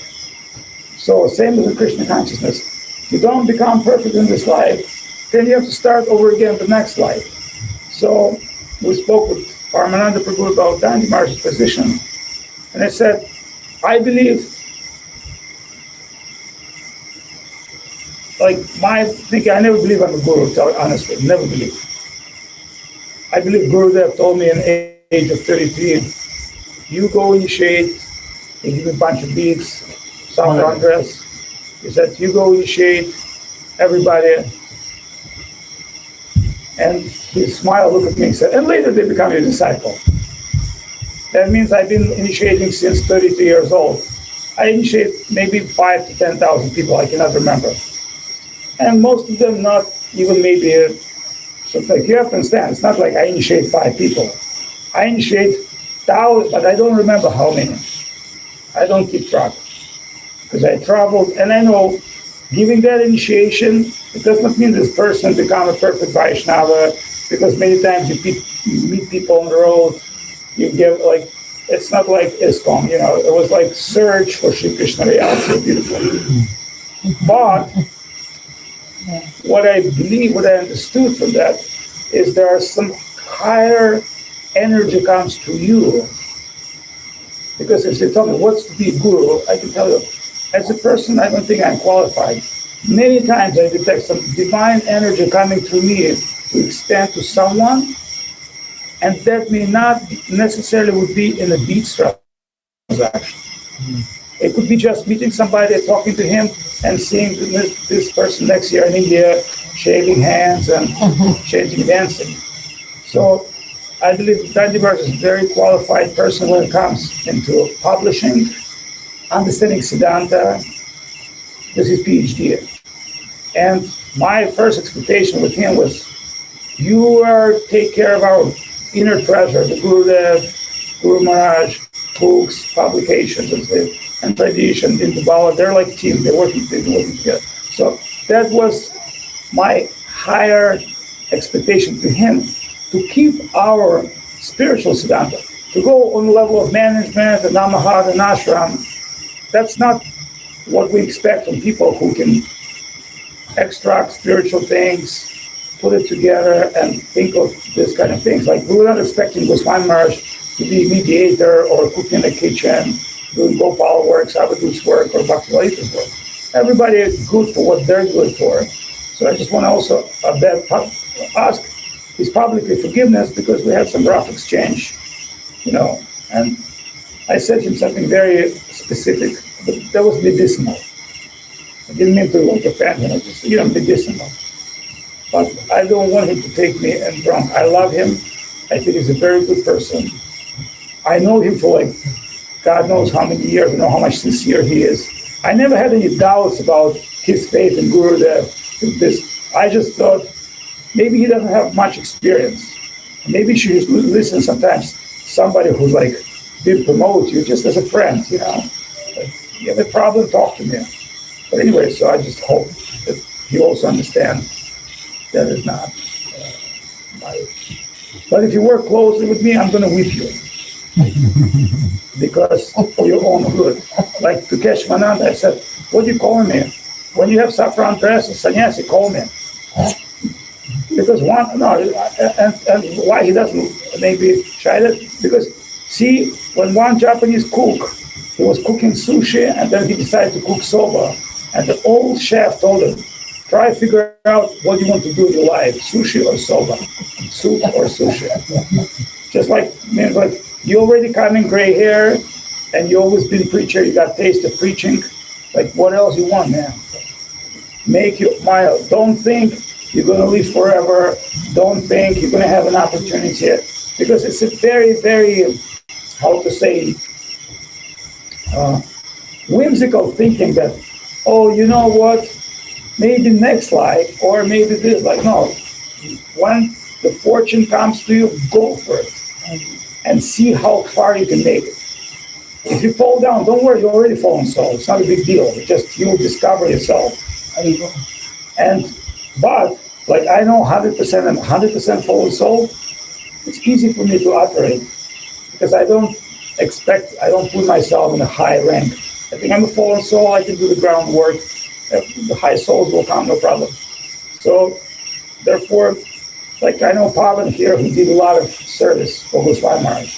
So same as the Krishna consciousness. If you don't become perfect in this life, then you have to start over again the next life. So we spoke with Shyamananda Prabhu about Dandi Maharaj's position, and I said, I believe, my thinking, I never believe I'm a guru, honestly, never believe. I believe Gurudev told me at the age of 33, you go initiate, he gave me a bunch of beads, saffron dress. He said, you go initiate everybody. And he smiled, looked at me and said, and later they become your disciple. That means I've been initiating since 33 years old. I initiate maybe 5,000 to 10,000 people, I cannot remember. And most of them not even maybe, so you have to understand, it's not like I initiate 5 people. I initiate thousands, but I don't remember how many. I don't keep track. Because I traveled, and I know giving that initiation, it does not mean this person become a perfect Vaishnava, because many times you meet people on the road, you give it's not like ISKCON, it was search for Sri Krishna reality, beautiful. But what I believe, what I understood from that, is there are some higher energy comes to you. Because if they tell me what's to be a guru, I can tell you, as a person, I don't think I'm qualified. Many times I detect some divine energy coming through me to extend to someone, and that may not necessarily would be in a beat transaction. It could be just meeting somebody, talking to him, and seeing this person next year in India, shaking hands and chanting, dancing. So I believe Gandhi Maharaj is a very qualified person when it comes into publishing, understanding Siddhanta. This is PhD. And my first expectation with him was, you take care of our inner treasure, the Gurudev, Guru Maharaj, books, publications, and tradition in the Bala. They're like team. They're working together. So that was my higher expectation to him, to keep our spiritual Siddhanta, to go on the level of management and Namaha and ashram. That's not what we expect from people who can extract spiritual things, put it together, and think of this kind of things. Like, we were not expecting Goswami Maharaj to be mediator or cook in the kitchen, doing Gopal works, Avadhut's work, or Bhaktivinod's work. Everybody is good for what they're good for. So I just want to also ask his publicly forgiveness, because we had some rough exchange, and I said to him something very specific, but that was medicinal. I didn't mean to offend him, I just, medicinal. But I don't want him to take me and wrong. I love him. I think he's a very good person. I know him for God knows how many years, I know how much sincere he is. I never had any doubts about his faith in Gurudev. I just thought, maybe he doesn't have much experience. Maybe he should listen sometimes. Somebody who's did promote you just as a friend, you have a problem, talk to me. But anyway, so I just hope that he also understands that is not my. But if you work closely with me, I'm going to whip you. Because for your own good. Like to Shyamananda, I said, what do you call me? When you have saffron dress and sannyasi, call me. Because and why he doesn't maybe try that? Because see, when one Japanese cook, he was cooking sushi and then he decided to cook soba. And the old chef told him, try to figure out what you want to do in your life, sushi or soba, soup or sushi. Just like you already come in gray hair and you always been preacher, you got taste of preaching. What else you want, man? Make your smile. Don't think you're going to live forever. Don't think you're going to have an opportunity. Because it's a very, very, how to say, whimsical thinking that, oh, you know what, maybe next life, or maybe this, no. When the fortune comes to you, go for it. And see how far you can make it. If you fall down, don't worry, you're already fallen soul. It's not a big deal. It's just you'll discover yourself. But I know 100% and 100% fallen soul, it's easy for me to operate because I don't put myself in a high rank. I think I'm a fallen soul, I can do the groundwork. The high souls will come, no problem. So, therefore, I know Pavan here who did a lot of service for Goswami Maharaj.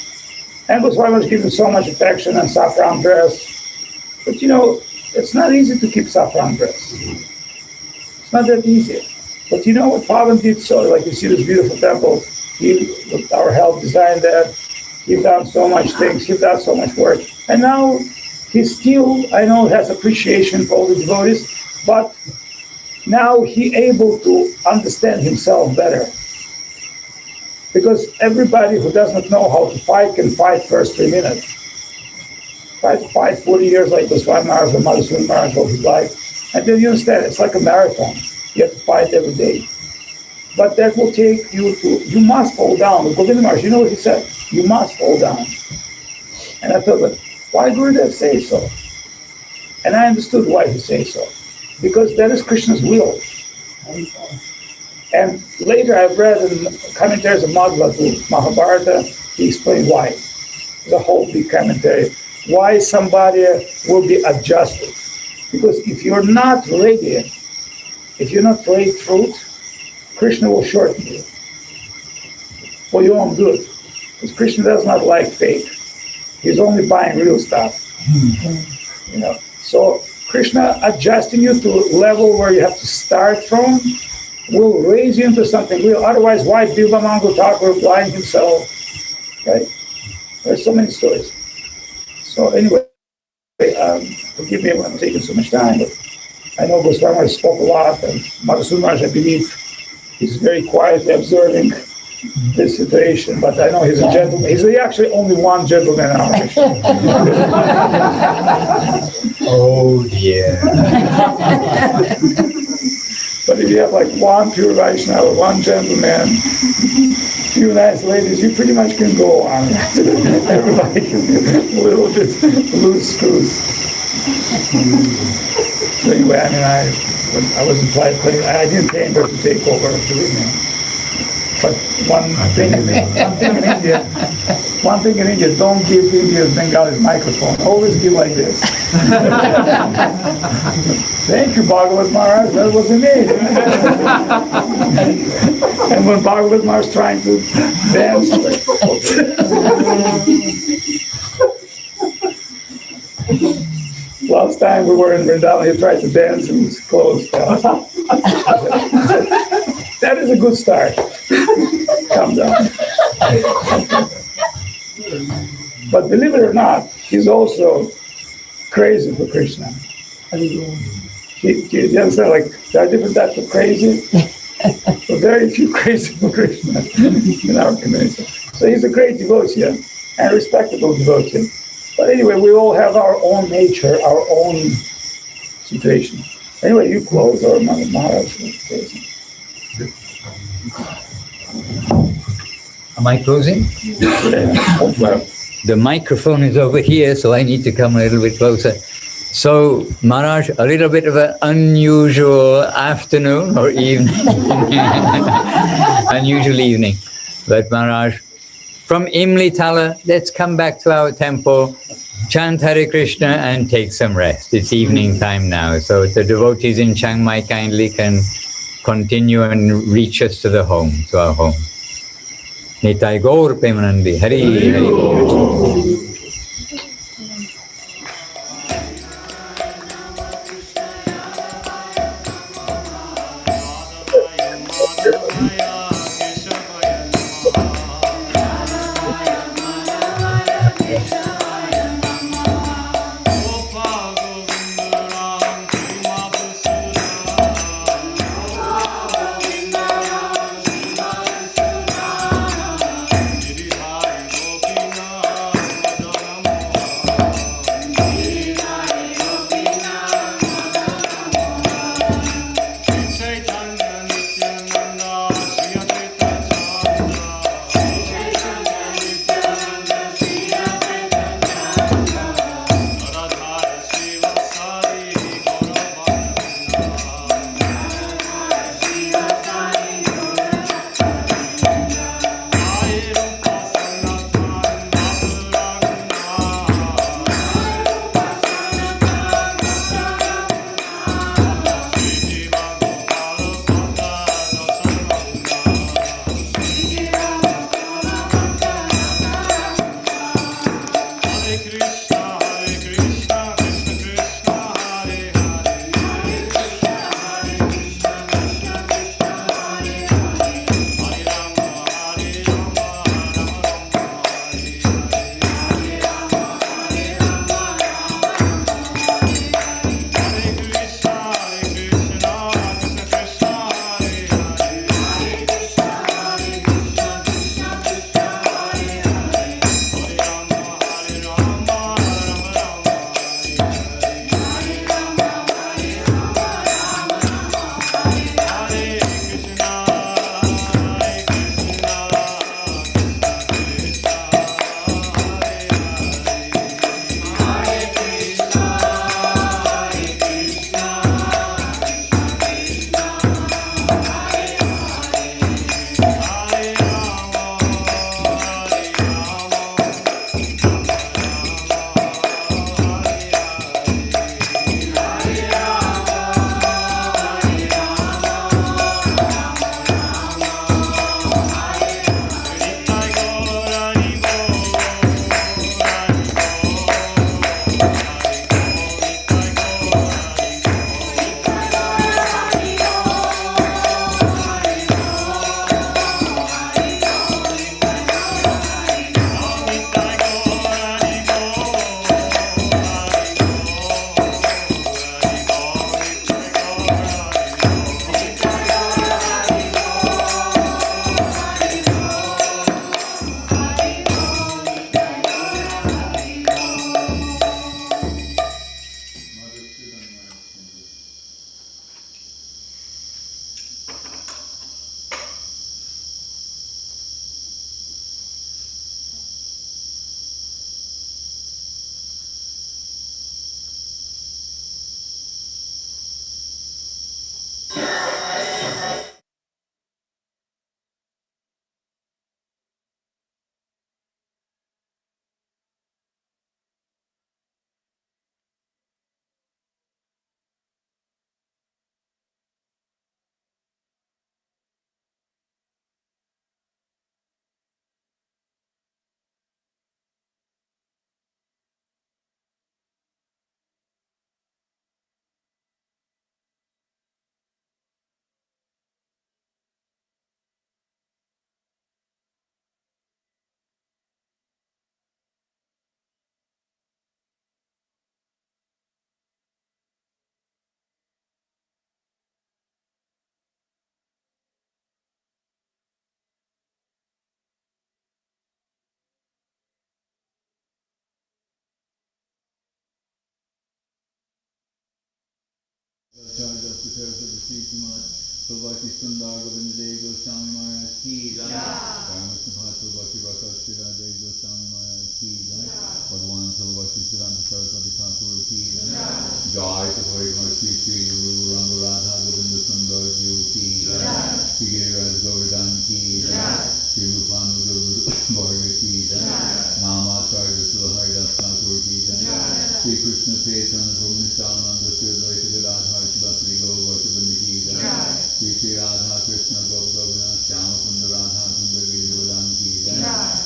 And Goswami Maharaj gives him so much affection and saffron dress. But it's not easy to keep saffron dress. It's not that easy. But you know what Pavan did? So, you see this beautiful temple, he, with our help, designed that. He's done so much things, he's done so much work. And now he still, I know, has appreciation for all the devotees, but now he able to understand himself better. Because everybody who does not know how to fight can fight first 3 minutes. Try to fight 40 years like Goswami Maharaja or Madhusudana Maharaj all his life. And then you understand, it's like a marathon. You have to fight every day. But that will take you you must fall down. With Govinda Maharaja, you know what he said? You must fall down. And I thought, why Gurudev say so? And I understood why he says so. Because that is Krishna's will. And later I've read in commentaries of Bhagavata, Mahabharata, he explained why. There's a whole big commentary. Why somebody will be adjusted. Because if you're not ready, if you're not ready fruit, Krishna will shorten you for your own good. Because Krishna does not like fake. He's only buying real stuff. So Krishna adjusting you to a level where you have to start from will raise you into something real. Otherwise, why Bhaktivinod Thakur blind himself? Right? There's so many stories. So anyway. Forgive me if I'm taking so much time, but I know Goswami Maharaj spoke a lot, and Madhusudana Maharaj, I believe, is very quietly observing this situation, but I know he's a gentleman. He's actually only one gentleman in our mission. Oh dear. But if you have like one pure Vaishnava, one gentleman, few nice ladies, you pretty much can go on. Everybody can be a little bit loose screws. So anyway, I mean, I wasn't planning. I didn't came here to take over, believe me. But one thing in India, don't give Indians Bengalis microphone. Always give like this. Thank you, Bhagavad Maharaj. That was amazing. And when Bhagavad Maharaj is trying to dance, like, last time we were in Vrindavan, he tried to dance and his clothes fell. That is a good start. Calm down. But believe it or not, he's also crazy for Krishna. You understand? Like, there are different types of crazy, but very few crazy for Krishna in our community. So he's a great devotee and respectable devotee. But anyway, we all have our own nature, our own situation. Anyway, you close or Maharaj. Am I closing? The microphone is over here, so I need to come a little bit closer. So, Maharaj, a little bit of an unusual afternoon or evening. Unusual evening. But Maharaj, from Imli Tala, let's come back to our temple, chant Hare Krishna and take some rest. It's evening time now, so the devotees in Chiang Mai kindly can continue and reach us to the home, to our home. Nitai Gaur Premanandi, Hari Hari. Govinda Goswami Maharaj ki jai. Sridhar Goswami Maharaj ki jai. Bhagwan Sridhar Thakur ki jai. Jai Sri Radha Govinda Sundar Ji ki jai. Shri Giriraj Govardhan ki jai. Shri Rupa and Maharaja ki jai. Mahaprabhu and Swarup Damodar ki jai. Shri Krishna Chaitanya Prabhu Shyamananda Prabhu Gadadhar Pandit Bhaktivinod ki jai. Shri Radha Krishna Govinda Shyamananda Radharani ki jai.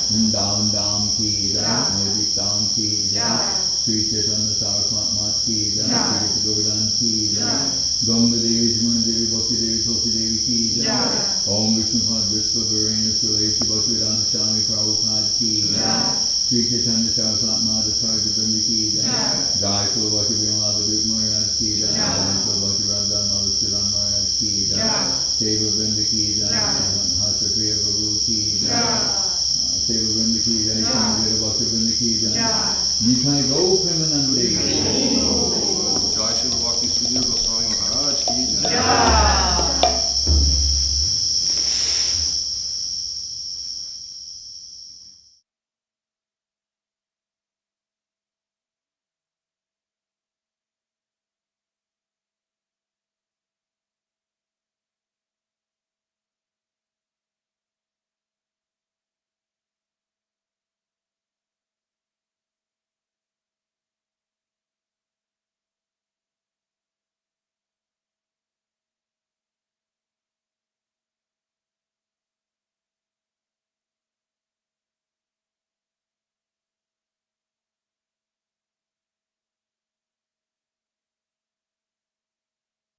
Vrindavan Dham ki jai. Magic Dham ki jai. Sri Chaitanya-charitamrita ki jai. Rupa Goswami ki jai. Govinda Devi, Shyamananda Devi, Bhakti Devi, Tulsi Devi ki jai. Om Vishnu Pad Vishnu Varena Sulesi Bhaktivinod Thakur Prabhupada ki jai. Sri Chaitanya-charitamrita ki jai. Jai Sri Bhaktivinod Maharaja ki jai. Jai Sri Bhaktivinod Thakur ki jai. Seva Vrinda ki jai. Mahaprabhu Prabhu ki jai. Seva Vrinda ki jai. Shyamananda Bhaktivinod ki jai. Nitai Go Premanande. Jai Shri Bhakti Sridhar Goswami Maharaj ki jai.